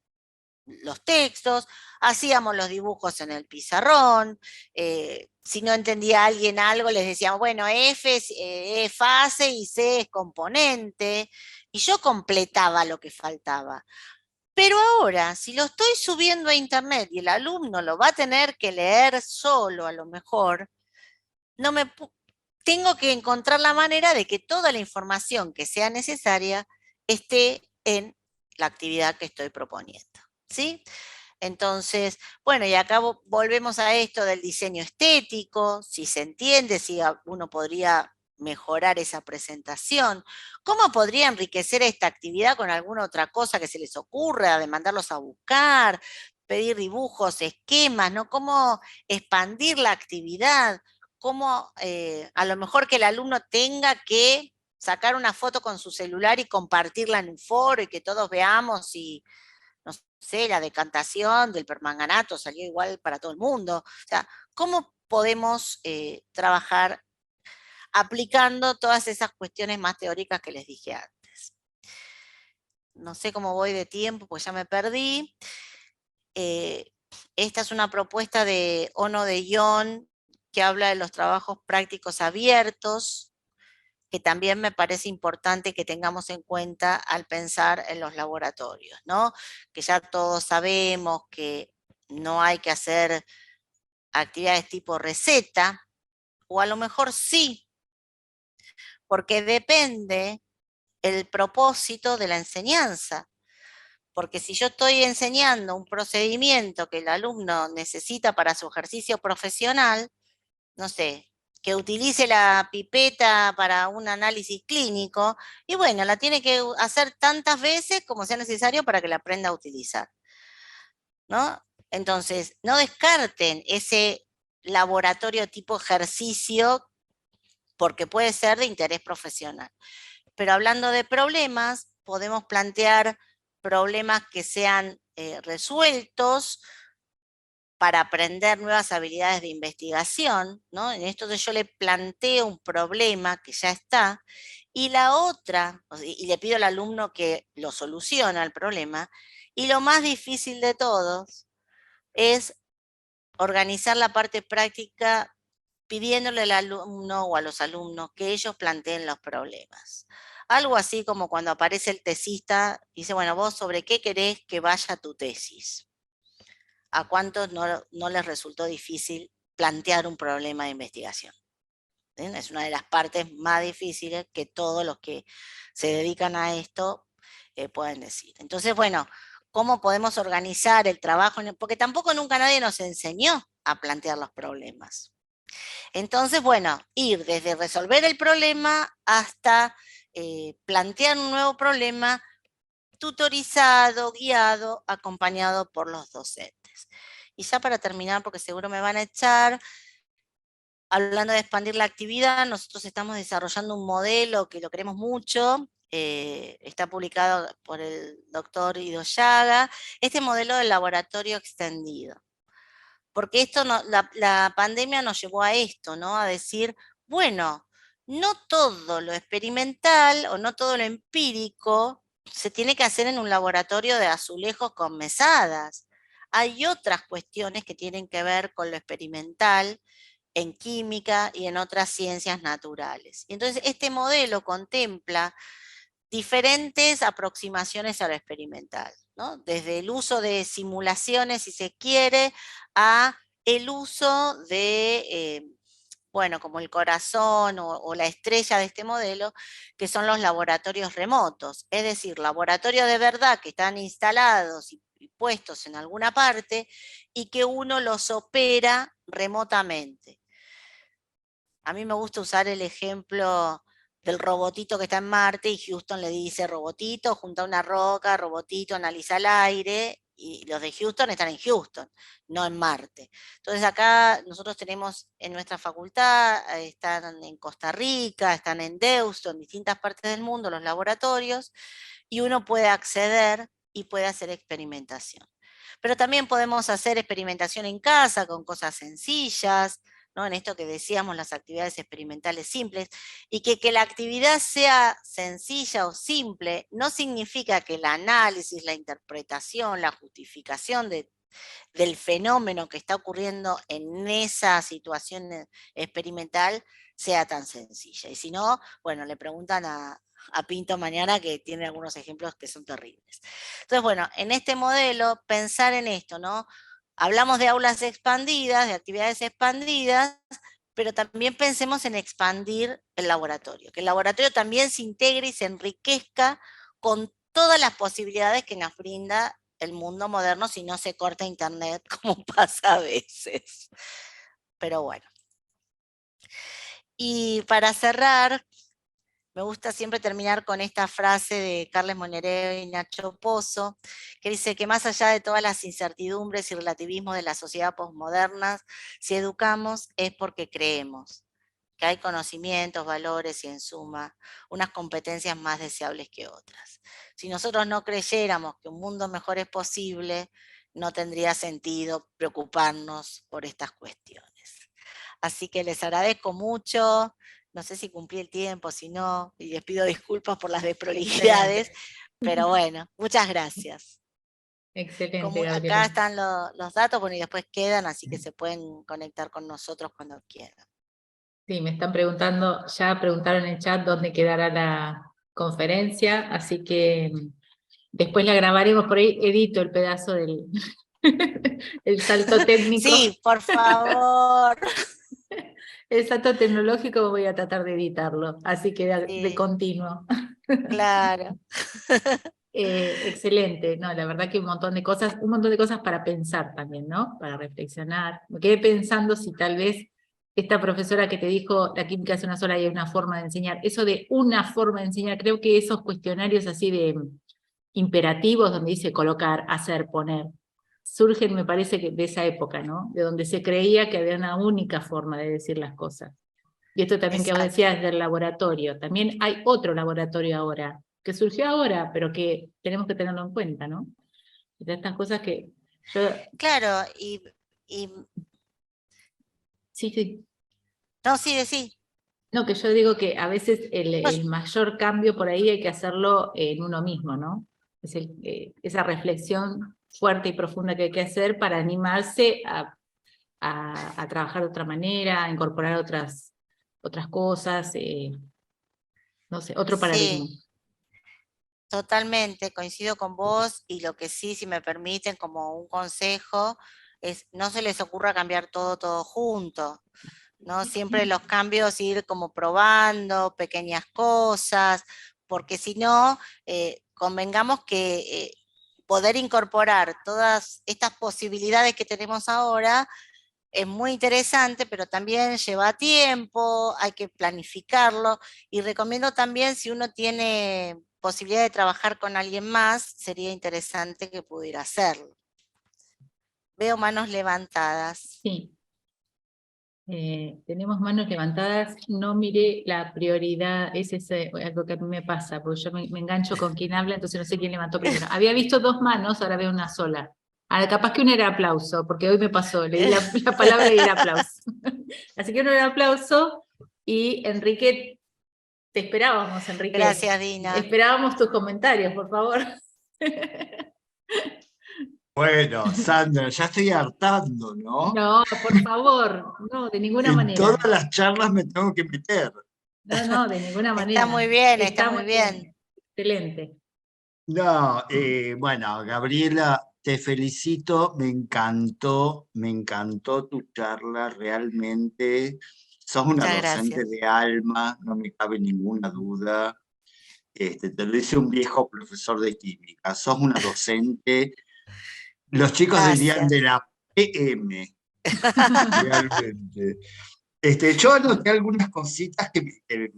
los textos, hacíamos los dibujos en el pizarrón, si no entendía alguien algo, les decíamos, bueno, F es fase y C es componente, y yo completaba lo que faltaba. Pero ahora, si lo estoy subiendo a internet y el alumno lo va a tener que leer solo a lo mejor, tengo que encontrar la manera de que toda la información que sea necesaria esté en la actividad que estoy proponiendo, ¿sí? Entonces, bueno, y acá volvemos a esto del diseño estético, si se entiende, si uno podría mejorar esa presentación, cómo podría enriquecer esta actividad con alguna otra cosa que se les ocurra, de mandarlos a buscar, pedir dibujos, esquemas, ¿no? Cómo expandir la actividad, cómo a lo mejor que el alumno tenga que sacar una foto con su celular y compartirla en un foro y que todos veamos y no sé, la decantación del permanganato salió igual para todo el mundo. O sea, ¿cómo podemos trabajar aplicando todas esas cuestiones más teóricas que les dije antes? No sé cómo voy de tiempo, pues ya me perdí. Esta es una propuesta de Ono de Ion que habla de los trabajos prácticos abiertos. que también me parece importante que tengamos en cuenta al pensar en los laboratorios, ¿no? Que ya todos sabemos que no hay que hacer actividades tipo receta, o a lo mejor sí, porque depende el propósito de la enseñanza. Porque si yo estoy enseñando un procedimiento que el alumno necesita para su ejercicio profesional, no sé, que utilice la pipeta para un análisis clínico, y bueno, la tiene que hacer tantas veces como sea necesario para que la aprenda a utilizar, ¿no? Entonces, no descarten ese laboratorio tipo ejercicio porque puede ser de interés profesional. Pero hablando de problemas, podemos plantear problemas que sean resueltos para aprender nuevas habilidades de investigación, ¿no? En esto yo le planteo un problema que ya está, y la otra, y le pido al alumno que lo solucione el problema, y lo más difícil de todos es organizar la parte práctica pidiéndole al alumno o a los alumnos que ellos planteen los problemas. Algo así como cuando aparece el tesista, dice, bueno, vos sobre qué querés que vaya tu tesis. ¿A cuántos no les resultó difícil plantear un problema de investigación? ¿Bien? Es una de las partes más difíciles que todos los que se dedican a esto pueden decir. Entonces, bueno, ¿cómo podemos organizar el trabajo? Porque tampoco nunca nadie nos enseñó a plantear los problemas. Entonces, bueno, ir desde resolver el problema hasta plantear un nuevo problema tutorizado, guiado, acompañado por los docentes. Y ya para terminar, porque seguro me van a echar, hablando de expandir la actividad, nosotros estamos desarrollando un modelo que lo queremos mucho, está publicado por el doctor Ido Llaga, este modelo del laboratorio extendido. Porque esto la pandemia nos llevó a esto, ¿no? A decir, bueno, no todo lo experimental o no todo lo empírico se tiene que hacer en un laboratorio de azulejos con mesadas. Hay otras cuestiones que tienen que ver con lo experimental en química y en otras ciencias naturales. Entonces, este modelo contempla diferentes aproximaciones a lo experimental, ¿no? Desde el uso de simulaciones, si se quiere, a el uso de, bueno, como el corazón o la estrella de este modelo, que son los laboratorios remotos, es decir, laboratorios de verdad que están instalados y puestos en alguna parte y que uno los opera remotamente. A mí me gusta usar el ejemplo del robotito que está en Marte y Houston le dice, robotito, junta una roca, robotito, analiza el aire, y los de Houston están en Houston, no en Marte. Entonces acá nosotros tenemos en nuestra facultad, están en Costa Rica, están en Deusto, en distintas partes del mundo, los laboratorios, y uno puede acceder y puede hacer experimentación. Pero también podemos hacer experimentación en casa con cosas sencillas, ¿no? En esto que decíamos, las actividades experimentales simples, y que la actividad sea sencilla o simple, no significa que el análisis, la interpretación, la justificación del fenómeno que está ocurriendo en esa situación experimental sea tan sencilla. Y si no, bueno, le preguntan a Pinto mañana, que tiene algunos ejemplos que son terribles. Entonces, bueno, en este modelo, pensar en esto, ¿no? Hablamos de aulas expandidas, de actividades expandidas, pero también pensemos en expandir el laboratorio, que el laboratorio también se integre y se enriquezca con todas las posibilidades que nos brinda el mundo moderno si no se corta internet, como pasa a veces. Pero bueno. Y para cerrar, me gusta siempre terminar con esta frase de Carles Moneré y Nacho Pozo, que dice que más allá de todas las incertidumbres y relativismos de la sociedad posmoderna, si educamos es porque creemos que hay conocimientos, valores y en suma unas competencias más deseables que otras. Si nosotros no creyéramos que un mundo mejor es posible, no tendría sentido preocuparnos por estas cuestiones. Así que les agradezco mucho. No sé si cumplí el tiempo, si no, y les pido disculpas por las desprolijidades, pero bueno, muchas gracias. Excelente, Acá Gabriela. están los datos, bueno, y después quedan, así que se pueden conectar con nosotros cuando quieran. Sí, me están preguntando, ya preguntaron en el chat dónde quedará la conferencia, así que después la grabaremos, por ahí edito el pedazo del el salto técnico. Sí, por favor. El salto tecnológico voy a tratar de editarlo, así que de Sí, continuo. claro. Excelente, no, la verdad que un montón de cosas para pensar también, ¿no? Para reflexionar. Me quedé pensando si tal vez esta profesora que te dijo la química es una sola y es una forma de enseñar, eso de una forma de enseñar, creo que esos cuestionarios así de imperativos donde dice colocar, hacer, poner, surgen, me parece que de esa época, ¿no? De donde se creía que había una única forma de decir las cosas. Y esto también que vos Exacto. decías del laboratorio, también hay otro laboratorio ahora, que surgió ahora, pero que tenemos que tenerlo en cuenta, ¿no? Y de estas cosas que yo, Claro, y sí, sí, no, sí, decí. no, que yo digo que a veces No, el mayor cambio por ahí hay que hacerlo en uno mismo, ¿no? Es esa reflexión fuerte y profunda que hay que hacer para animarse a trabajar de otra manera, a incorporar otras cosas, no sé, otro paradigma. sí, totalmente, coincido con vos y lo que sí, si me permiten, como un consejo, es no se les ocurra cambiar todo junto, ¿no? Siempre los cambios ir como probando pequeñas cosas, porque si no, convengamos que poder incorporar todas estas posibilidades que tenemos ahora es muy interesante, pero también lleva tiempo, hay que planificarlo y recomiendo también si uno tiene posibilidad de trabajar con alguien más, sería interesante que pudiera hacerlo. Veo manos levantadas. Sí. Tenemos manos levantadas, no miré la prioridad, algo que a mí me pasa, porque yo me engancho con quien habla, entonces no sé quién levantó primero. Había visto dos manos, ahora veo una sola. Ahora, capaz que una era aplauso, porque hoy me pasó, leí la palabra y era aplauso. Así que uno era aplauso, y Enrique, te esperábamos, Enrique. Gracias, Dina. Esperábamos tus comentarios, por favor. Bueno, Sandra, ya estoy hartando, ¿no? No, por favor, no, de ninguna En todas manera. las charlas me tengo que meter. No, no, de ninguna Está manera. muy bien, está Está muy muy bien. bien. Excelente. No, bueno, Gabriela, te felicito, me encantó tu charla, realmente. Sos una Muchas docente gracias. de alma, no me cabe ninguna duda. Te lo dice un viejo profesor de química, sos una docente, los chicos dirían de Gracias. la PM, realmente. Yo anoté algunas cositas que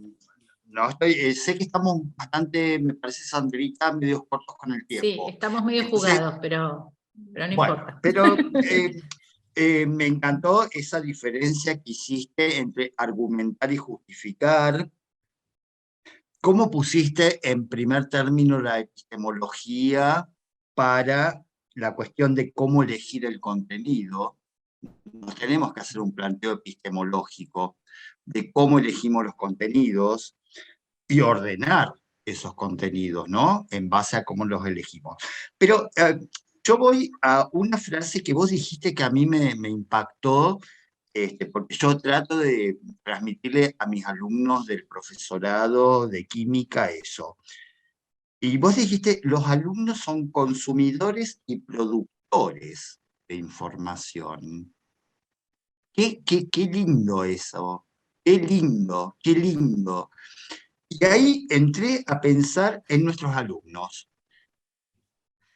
no estoy, sé que estamos bastante, me parece, Sandrita, medio cortos con el Sí, tiempo. estamos medio Entonces, jugados, pero no bueno, importa. pero me encantó esa diferencia que hiciste entre argumentar y justificar. ¿Cómo pusiste en primer término la epistemología para la cuestión de cómo elegir el contenido? Nos tenemos que hacer un planteo epistemológico de cómo elegimos los contenidos y ordenar esos contenidos, ¿no? En base a cómo los elegimos. Pero yo voy a una frase que vos dijiste que a mí me impactó, porque yo trato de transmitirle a mis alumnos del profesorado de química eso. Y vos dijiste, los alumnos son consumidores y productores de información. Qué lindo eso, qué lindo, qué lindo. Y ahí entré a pensar en nuestros alumnos.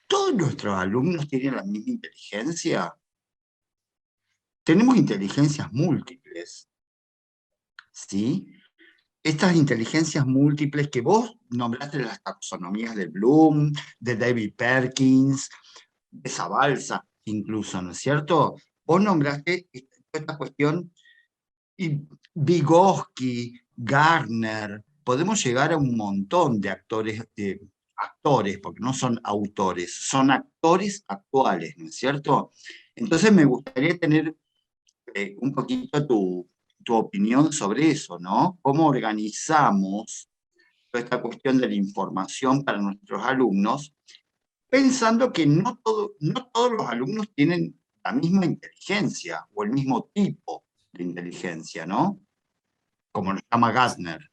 ¿Todos nuestros alumnos tienen la misma inteligencia? Tenemos inteligencias múltiples, ¿sí? Estas inteligencias múltiples que vos nombraste las taxonomías de Bloom, de David Perkins, de Zabalza, incluso, ¿no es cierto? Vos nombraste esta cuestión, y Vygotsky, Gardner, podemos llegar a un montón de actores, porque no son autores, son actores actuales, ¿no es cierto? Entonces me gustaría tener un poquito tu opinión sobre eso, ¿no? ¿Cómo organizamos toda esta cuestión de la información para nuestros alumnos, pensando que no todos los alumnos tienen la misma inteligencia o el mismo tipo de inteligencia, ¿no? como lo llama Gardner.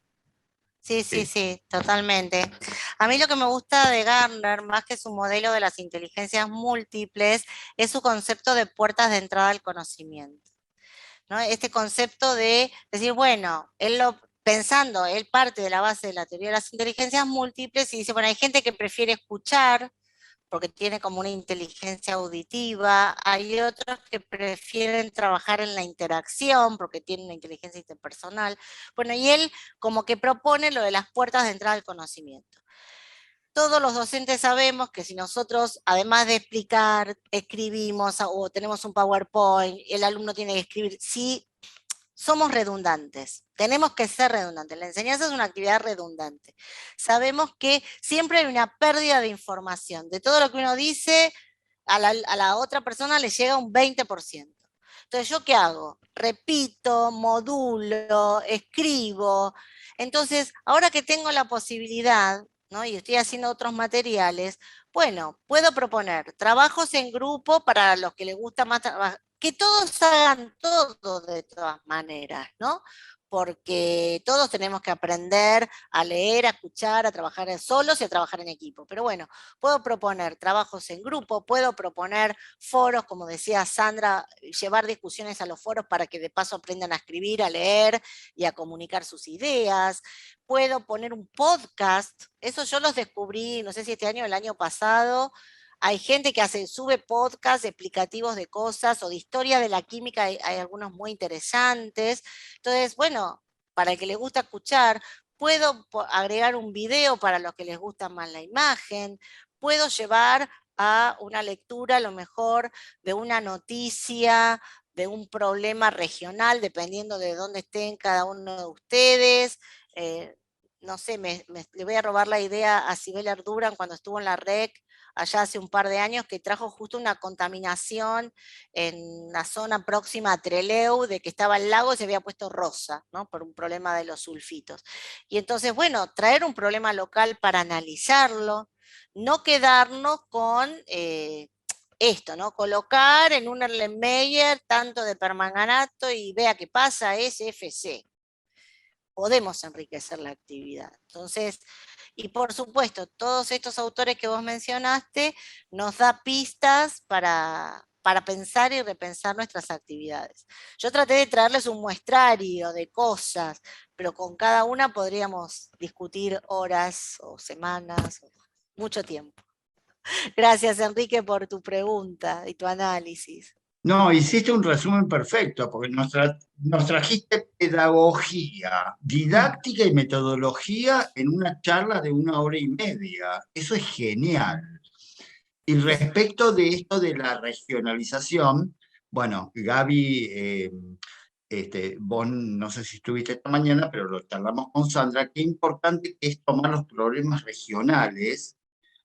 Sí, sí, sí, totalmente. A mí lo que me gusta de Gardner, más que su modelo de las inteligencias múltiples, es su concepto de puertas de entrada al conocimiento, ¿no? Este concepto de decir, bueno, pensando, él parte de la base de la teoría de las inteligencias múltiples y dice, bueno, hay gente que prefiere escuchar porque tiene como una inteligencia auditiva, hay otros que prefieren trabajar en la interacción porque tienen una inteligencia interpersonal. Bueno, y él como que propone lo de las puertas de entrada al conocimiento. Todos los docentes sabemos que si nosotros, además de explicar, escribimos o tenemos un PowerPoint, el alumno tiene que escribir, si somos redundantes, tenemos que ser redundantes. La enseñanza es una actividad redundante. Sabemos que siempre hay una pérdida de información. De todo lo que uno dice, a la otra persona le llega un 20%. Entonces, ¿yo qué hago? Repito, modulo, escribo. Entonces, ahora que tengo la posibilidad, ¿no? Y estoy haciendo otros materiales, bueno, puedo proponer trabajos en grupo para los que les gusta más trabajar, que todos hagan todo de todas maneras, ¿no? Porque todos tenemos que aprender a leer, a escuchar, a trabajar solos y a trabajar en equipo. Pero bueno, puedo proponer trabajos en grupo, puedo proponer foros, como decía Sandra, llevar discusiones a los foros para que de paso aprendan a escribir, a leer y a comunicar sus ideas. Puedo poner un podcast, eso yo los descubrí, no sé si este año o el año pasado. Hay gente que sube podcasts explicativos de cosas o de historia de la química, hay algunos muy interesantes. Entonces, bueno, para el que le gusta escuchar, puedo agregar un video para los que les gusta más la imagen, puedo llevar a una lectura a lo mejor de una noticia, de un problema regional, dependiendo de dónde estén cada uno de ustedes. No sé, le voy a robar la idea a Sibel Arduran cuando estuvo en la REC, allá hace un par de años, que trajo justo una contaminación en la zona próxima a Trelew, de que estaba el lago y se había puesto rosa, ¿no? Por un problema de los sulfitos. Y entonces, bueno, traer un problema local para analizarlo, no quedarnos con esto, ¿no? Colocar en un Erlenmeyer tanto de permanganato y vea qué pasa, es FC. Podemos enriquecer la actividad. Entonces, y por supuesto, todos estos autores que vos mencionaste nos da pistas para pensar y repensar nuestras actividades. Yo traté de traerles un muestrario de cosas, pero con cada una podríamos discutir horas o semanas, mucho tiempo. Gracias, Enrique, por tu pregunta y tu análisis. No, hiciste un resumen perfecto, porque nos trajiste pedagogía, didáctica y metodología en una charla de 1 hora y media. Eso es genial. Y respecto de esto de la regionalización, bueno, Gaby, vos no sé si estuviste esta mañana, pero lo charlamos con Sandra, qué importante es tomar los problemas regionales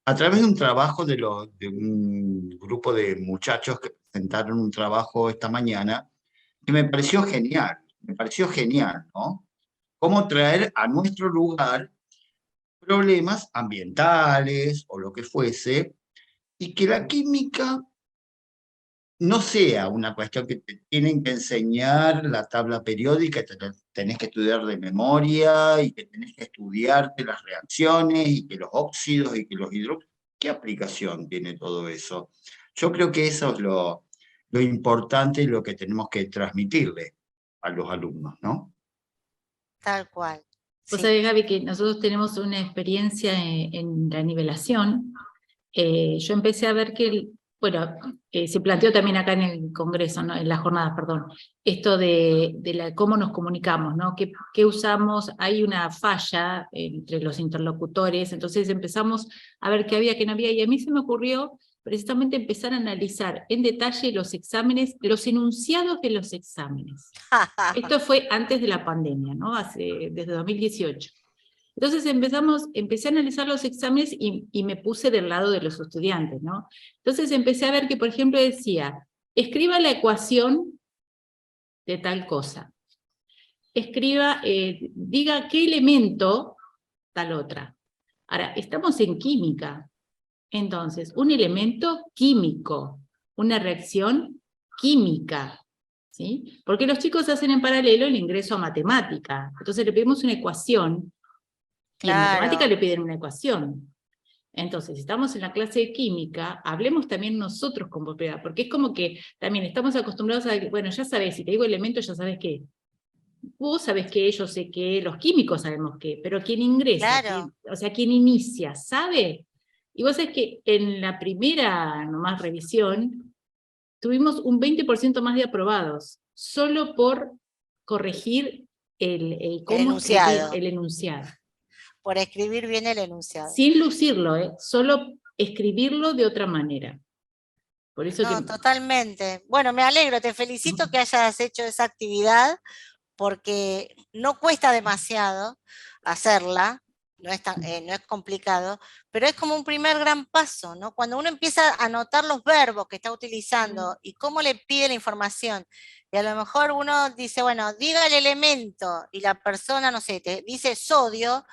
a través de un trabajo de un grupo de muchachos que presentaron un trabajo esta mañana, que me pareció genial, ¿no? Cómo traer a nuestro lugar problemas ambientales o lo que fuese, y que la química no sea una cuestión que te tienen que enseñar la tabla periódica, que tenés que estudiar de memoria y que tenés que estudiarte las reacciones y que los óxidos y que los hidróxidos. ¿Qué aplicación tiene todo eso? Yo creo que eso es lo importante y lo que tenemos que transmitirle a los alumnos, ¿no? Tal cual. Vos Sí. sabés, Gaby, que nosotros tenemos una experiencia en la nivelación. Yo empecé a ver que, bueno, se planteó también acá en el Congreso, ¿no? En las jornadas, perdón, esto de cómo nos comunicamos, ¿no? ¿Qué usamos? Hay una falla entre los interlocutores, entonces empezamos a ver qué había, qué no había, y a mí se me ocurrió precisamente empezar a analizar en detalle los exámenes, los enunciados de los exámenes. Esto fue antes de la pandemia, ¿no? Desde 2018. Entonces empecé a analizar los exámenes y me puse del lado de los estudiantes, ¿no? Entonces empecé a ver que, por ejemplo, decía, escriba la ecuación de tal cosa. Diga qué elemento, tal otra. Ahora, estamos en química. Entonces, un elemento químico, una reacción química. ¿sí? Porque los chicos hacen en paralelo el ingreso a matemática. Entonces le pedimos una ecuación, y en matemática Claro. le piden una ecuación. Entonces, si estamos en la clase de química, hablemos también nosotros con propiedad, porque es como que también estamos acostumbrados a, bueno, ya sabes, si te digo elementos, ya sabes qué. Vos sabés qué, yo sé qué, los químicos sabemos qué, pero quien ingresa, Claro. o sea, quien inicia, ¿sabe? Y vos sabés que en la primera nomás revisión, tuvimos un 20% más de aprobados, solo por corregir El cómo escribir enunciado. el enunciado. Por escribir bien el enunciado. Sin lucirlo, solo escribirlo de otra manera. Por eso No, que... totalmente. Bueno, me alegro, te felicito que hayas hecho esa actividad, porque no cuesta demasiado hacerla, no es complicado, pero es como un primer gran paso, ¿no? Cuando uno empieza a anotar los verbos que está utilizando y cómo le pide la información, y a lo mejor uno dice, bueno, diga el elemento, y la persona, no sé, te dice sodio,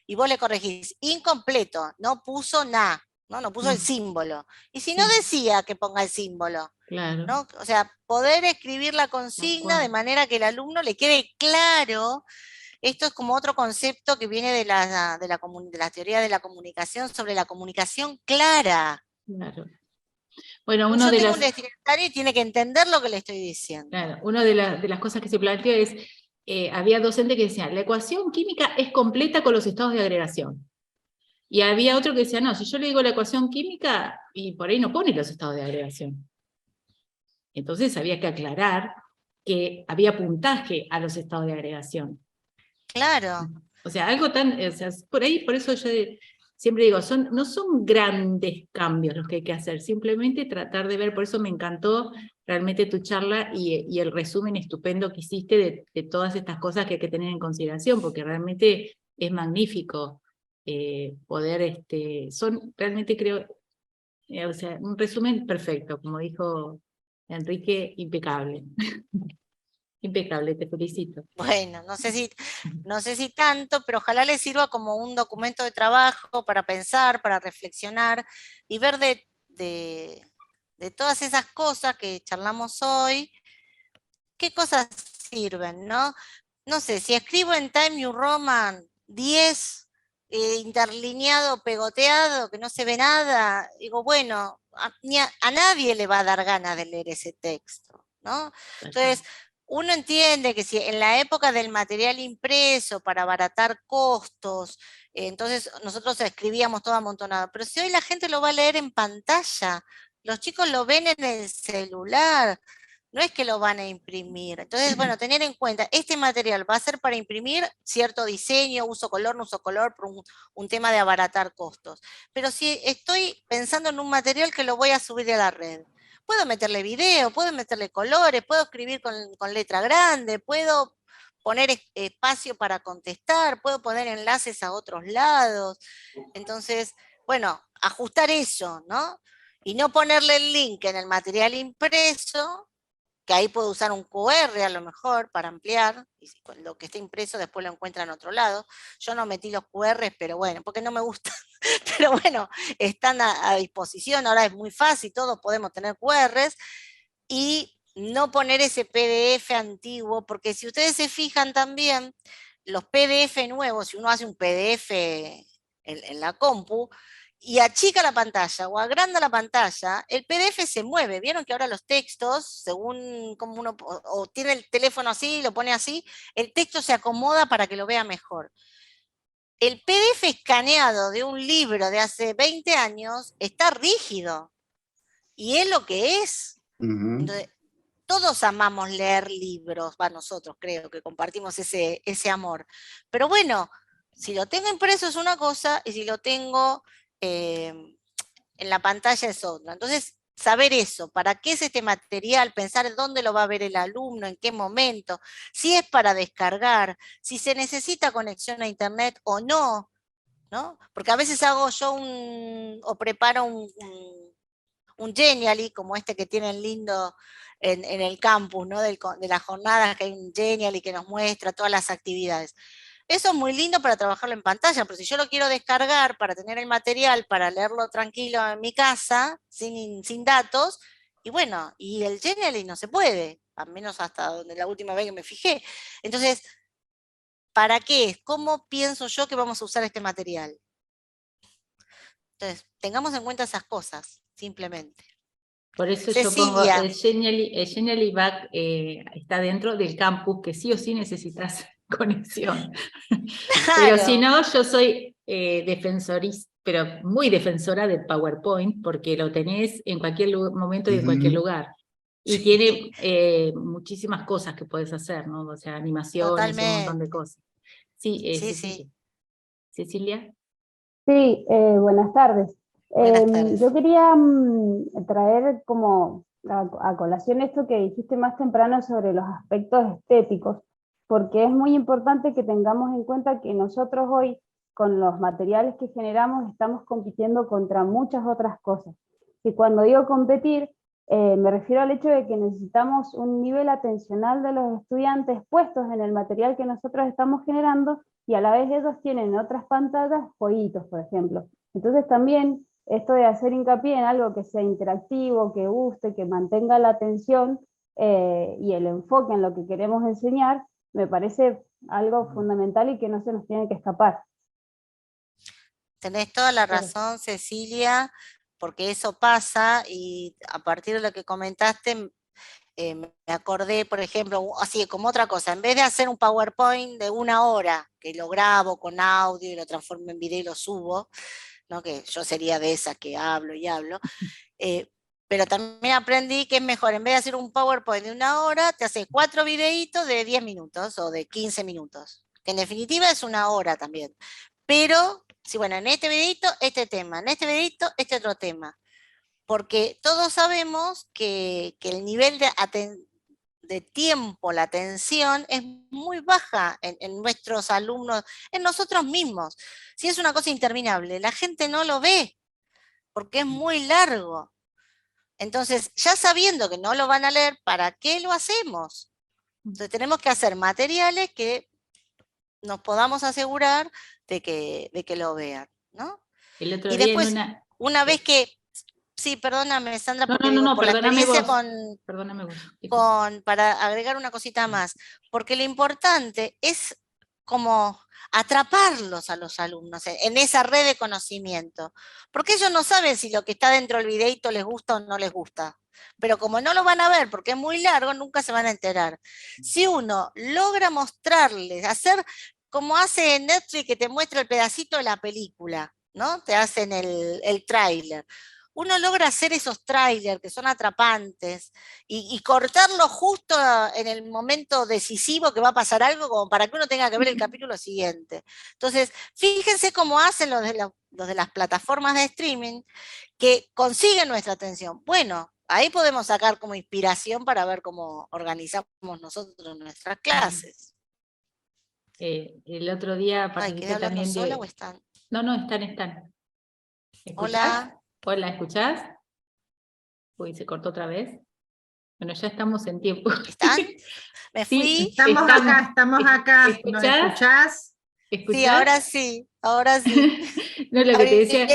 y vos le corregís, incompleto, no puso nada, no puso el símbolo. Y si no Sí. decía que ponga el símbolo, Claro. ¿no? O sea, poder escribir la consigna de manera que el alumno le quede claro. Esto es como otro concepto que viene de la teoría de la comunicación, sobre la comunicación clara. Claro. Bueno, Yo tengo un destinatario y tiene que entender lo que le estoy diciendo. Claro, una de las cosas que se planteó es, había docentes que decían, la ecuación química es completa con los estados de agregación. Y había otro que decía, no, si yo le digo la ecuación química, y por ahí no pone los estados de agregación. Entonces había que aclarar que había puntaje a los estados de agregación. Claro. O sea, algo tan, o sea, por ahí, por eso yo siempre digo, no son grandes cambios los que hay que hacer, simplemente tratar de ver, por eso me encantó realmente tu charla y el resumen estupendo que hiciste de todas estas cosas que hay que tener en consideración, porque realmente es magnífico poder, son realmente creo, o sea, un resumen perfecto, como dijo Enrique, impecable. Impecable, te felicito. Bueno, no sé si tanto, pero ojalá les sirva como un documento de trabajo para pensar, para reflexionar y ver de todas esas cosas que charlamos hoy, qué cosas sirven, ¿no? No sé, si escribo en Time New Roman 10 interlineado, pegoteado, que no se ve nada, digo, bueno, a nadie le va a dar ganas de leer ese texto, ¿no? Entonces, uno entiende que si en la época del material impreso para abaratar costos, entonces nosotros escribíamos todo amontonado, pero si hoy la gente lo va a leer en pantalla, los chicos lo ven en el celular, no es que lo van a imprimir. Entonces, bueno, tener en cuenta, este material va a ser para imprimir cierto diseño, uso color, no uso color, por un tema de abaratar costos. Pero si estoy pensando en un material que lo voy a subir a la red, puedo meterle video, puedo meterle colores, puedo escribir con letra grande, puedo poner espacio para contestar, puedo poner enlaces a otros lados. Entonces, bueno, ajustar eso, ¿no? Y no ponerle el link en el material impreso, que ahí puedo usar un QR a lo mejor para ampliar, y lo que esté impreso después lo encuentra en otro lado. Yo no metí los QRs, pero bueno, porque no me gusta, pero bueno, están a disposición, ahora es muy fácil, todos podemos tener QRs, y no poner ese PDF antiguo, porque si ustedes se fijan también, los PDF nuevos, si uno hace un PDF en la compu, y achica la pantalla o agranda la pantalla, el PDF se mueve. Vieron que ahora los textos, según como uno o tiene el teléfono así, lo pone así, el texto se acomoda para que lo vea mejor. El PDF escaneado de un libro de hace 20 años está rígido y es lo que es. Entonces, todos amamos leer libros, nosotros creo que compartimos ese amor. Pero bueno, si lo tengo impreso es una cosa y si lo tengo en la pantalla es otra. Entonces, saber eso, para qué es este material, pensar dónde lo va a ver el alumno, en qué momento, si es para descargar, si se necesita conexión a internet o no, ¿no? Porque a veces hago yo o preparo un Genially, como este que tienen lindo en el campus, ¿no? De las jornadas, que hay un Genially que nos muestra todas las actividades. Eso es muy lindo para trabajarlo en pantalla, pero si yo lo quiero descargar para tener el material, para leerlo tranquilo en mi casa, sin datos, y bueno, y el Genially no se puede. al menos hasta donde la última vez que me fijé. Entonces, ¿para qué? ¿Cómo pienso yo que vamos a usar este material? Entonces, tengamos en cuenta esas cosas, simplemente. Por eso yo pongo Cecilia. el Genially Back está dentro del campus, que sí o sí necesitas conexión. Pero si no, yo soy defensorista, pero muy defensora del PowerPoint, porque lo tenés en cualquier momento y en cualquier lugar. Y tiene muchísimas cosas que puedes hacer, ¿no? O sea, animaciones, un montón de cosas. Sí, sí. Cecilia. Sí, buenas tardes. Buenas tardes. Yo quería traer como a colación esto que dijiste más temprano sobre los aspectos estéticos, porque es muy importante que tengamos en cuenta que nosotros hoy, con los materiales que generamos, estamos compitiendo contra muchas otras cosas. Y cuando digo competir, me refiero al hecho de que necesitamos un nivel atencional de los estudiantes puestos en el material que nosotros estamos generando, y a la vez ellos tienen en otras pantallas jueguitos, por ejemplo. Entonces también esto de hacer hincapié en algo que sea interactivo, que guste, que mantenga la atención y el enfoque en lo que queremos enseñar, me parece algo fundamental y que no se nos tiene que escapar. Tenés toda la razón, Cecilia, porque eso pasa, y a partir de lo que comentaste, me acordé, por ejemplo, así como otra cosa, en vez de hacer un PowerPoint de 1 hora, que lo grabo con audio y lo transformo en video y lo subo, ¿no? Que yo sería de esas que hablo y hablo, pero también aprendí que es mejor, en vez de hacer un PowerPoint de 1 hora, te haces 4 videitos de 10 minutos o de 15 minutos, que en definitiva es 1 hora también. Pero, sí, bueno, en este videito, este tema, en este videito, este otro tema. Porque todos sabemos que el nivel de tiempo, la atención, es muy baja en nuestros alumnos, en nosotros mismos. Si es una cosa interminable, la gente no lo ve, porque es muy largo. Entonces, ya sabiendo que no lo van a leer, ¿para qué lo hacemos? Entonces, tenemos que hacer materiales que nos podamos asegurar de que lo vean, ¿no? El otro Y día después, en una... una vez que... Sí, perdóname, Sandra, porque No, por la perdóname experiencia vos. Perdóname vos. para agregar una cosita más, porque lo importante es como atraparlos a los alumnos en esa red de conocimiento, porque ellos no saben si lo que está dentro del videíto les gusta o no les gusta, pero como no lo van a ver porque es muy largo, nunca se van a enterar. Si uno logra mostrarles, hacer como hace Netflix, que te muestra el pedacito de la película, ¿no? Te hacen el tráiler. Uno logra hacer esos trailers que son atrapantes y cortarlo justo en el momento decisivo que va a pasar algo, como para que uno tenga que ver el capítulo siguiente. Entonces, fíjense cómo hacen los de las plataformas de streaming que consiguen nuestra atención. Bueno, ahí podemos sacar como inspiración para ver cómo organizamos nosotros nuestras clases. El otro día participé también sola o están? No, están. ¿Escuchás? Hola. Hola, ¿escuchás? Uy, se cortó otra vez. Bueno, ya estamos en tiempo. ¿Están? ¿Me fui? Sí, estamos acá. ¿Escuchás? ¿Nos escuchás? ¿Escuchás? Sí, ahora sí. No, lo que te decía...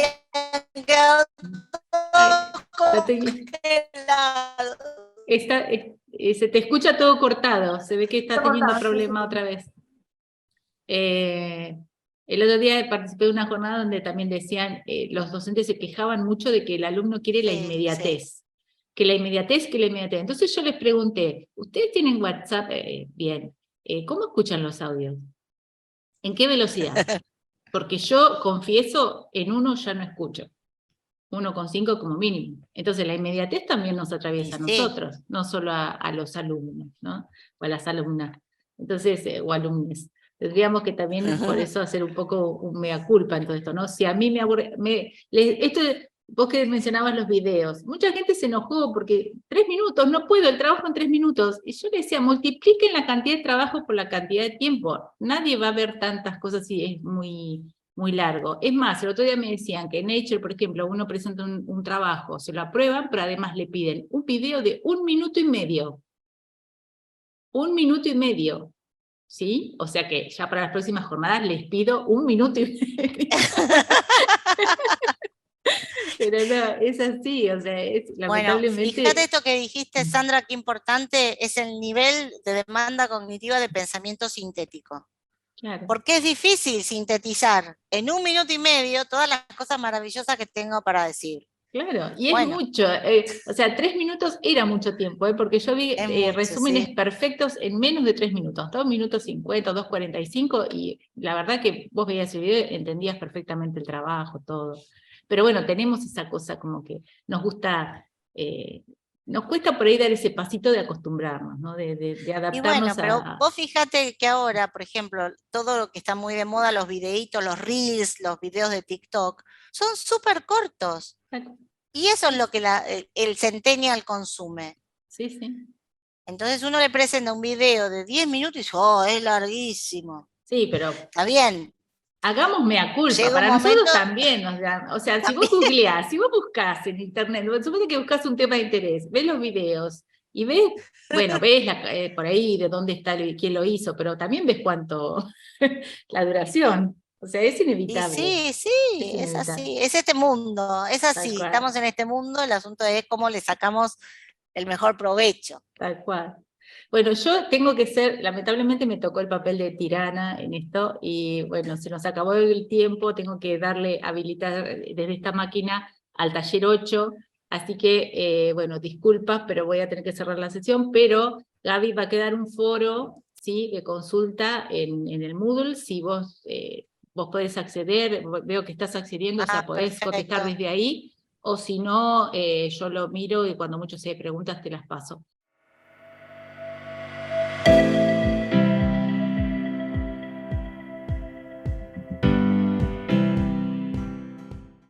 se te escucha todo cortado, se ve que está teniendo problemas otra vez. El otro día participé de una jornada donde también decían, los docentes se quejaban mucho de que el alumno quiere la inmediatez. Sí. Que la inmediatez. Entonces yo les pregunté, ¿ustedes tienen WhatsApp? Bien. ¿Cómo escuchan los audios? ¿En qué velocidad? Porque yo confieso, en 1 ya no escucho. 1,5 como mínimo. Entonces la inmediatez también nos atraviesa a nosotros, no solo a los alumnos, ¿no? O a las alumnas. Entonces, o alumnes. Tendríamos que también por eso hacer un poco un mea culpa en todo esto, ¿no? Si a mí me aburre... Vos que mencionabas los videos, mucha gente se enojó porque 3 minutos, no puedo, el trabajo en 3 minutos. Y yo le decía, multipliquen la cantidad de trabajo por la cantidad de tiempo. Nadie va a ver tantas cosas si es muy largo. Es más, el otro día me decían que en Nature, por ejemplo, uno presenta un trabajo, se lo aprueban, pero además le piden un video de 1 minuto y medio. 1 minuto y medio. ¿Sí? O sea que ya para las próximas jornadas les pido 1 minuto y medio. Pero no, es así, o sea, Bueno, lamentablemente... fíjate esto que dijiste, Sandra, qué importante es el nivel de demanda cognitiva de pensamiento sintético. Claro. Porque es difícil sintetizar en 1 minuto y medio todas las cosas maravillosas que tengo para decir. Claro, y es Bueno. mucho, o sea, 3 minutos era mucho tiempo, porque yo vi Es mucho, resúmenes sí. perfectos en menos de 3 minutos, 2 minutos 50, 2:45, y la verdad que vos veías el video, entendías perfectamente el trabajo, todo. Pero bueno, tenemos esa cosa como que nos gusta, nos cuesta por ahí dar ese pasito de acostumbrarnos, ¿no? De Y adaptarnos bueno, pero a... vos fíjate que ahora, por ejemplo, todo lo que está muy de moda, los videitos, los reels, los videos de TikTok, son súper cortos. Y eso es lo que el centennial consume. Sí, sí. Entonces uno le presenta un video de 10 minutos y dice, oh, es larguísimo. Sí, pero... Está bien. Hagamos mea culpa, Llega un para nosotros momento- también, o sea, si vos googleás, si vos buscás en internet, suponete que buscás un tema de interés, ves los videos, y ves, bueno, ves por ahí de dónde está, quién lo hizo, pero también ves cuánto, la duración, o sea, es Y inevitable. sí, sí, Es es inevitable. así, es este mundo, es así, cual. estamos en este mundo, el asunto es cómo le sacamos el mejor provecho. Tal cual. Bueno, yo tengo que ser, lamentablemente me tocó el papel de tirana en esto, y bueno, se nos acabó el tiempo, tengo que habilitar desde esta máquina al taller 8, así que, bueno, disculpas, pero voy a tener que cerrar la sesión, pero Gaby va a quedar un foro, ¿sí?, de consulta en el Moodle, si vos, vos podés acceder, veo que estás accediendo, o sea, podés contestar Perfecto. desde ahí, o si no, yo lo miro y cuando muchos se preguntas te las paso.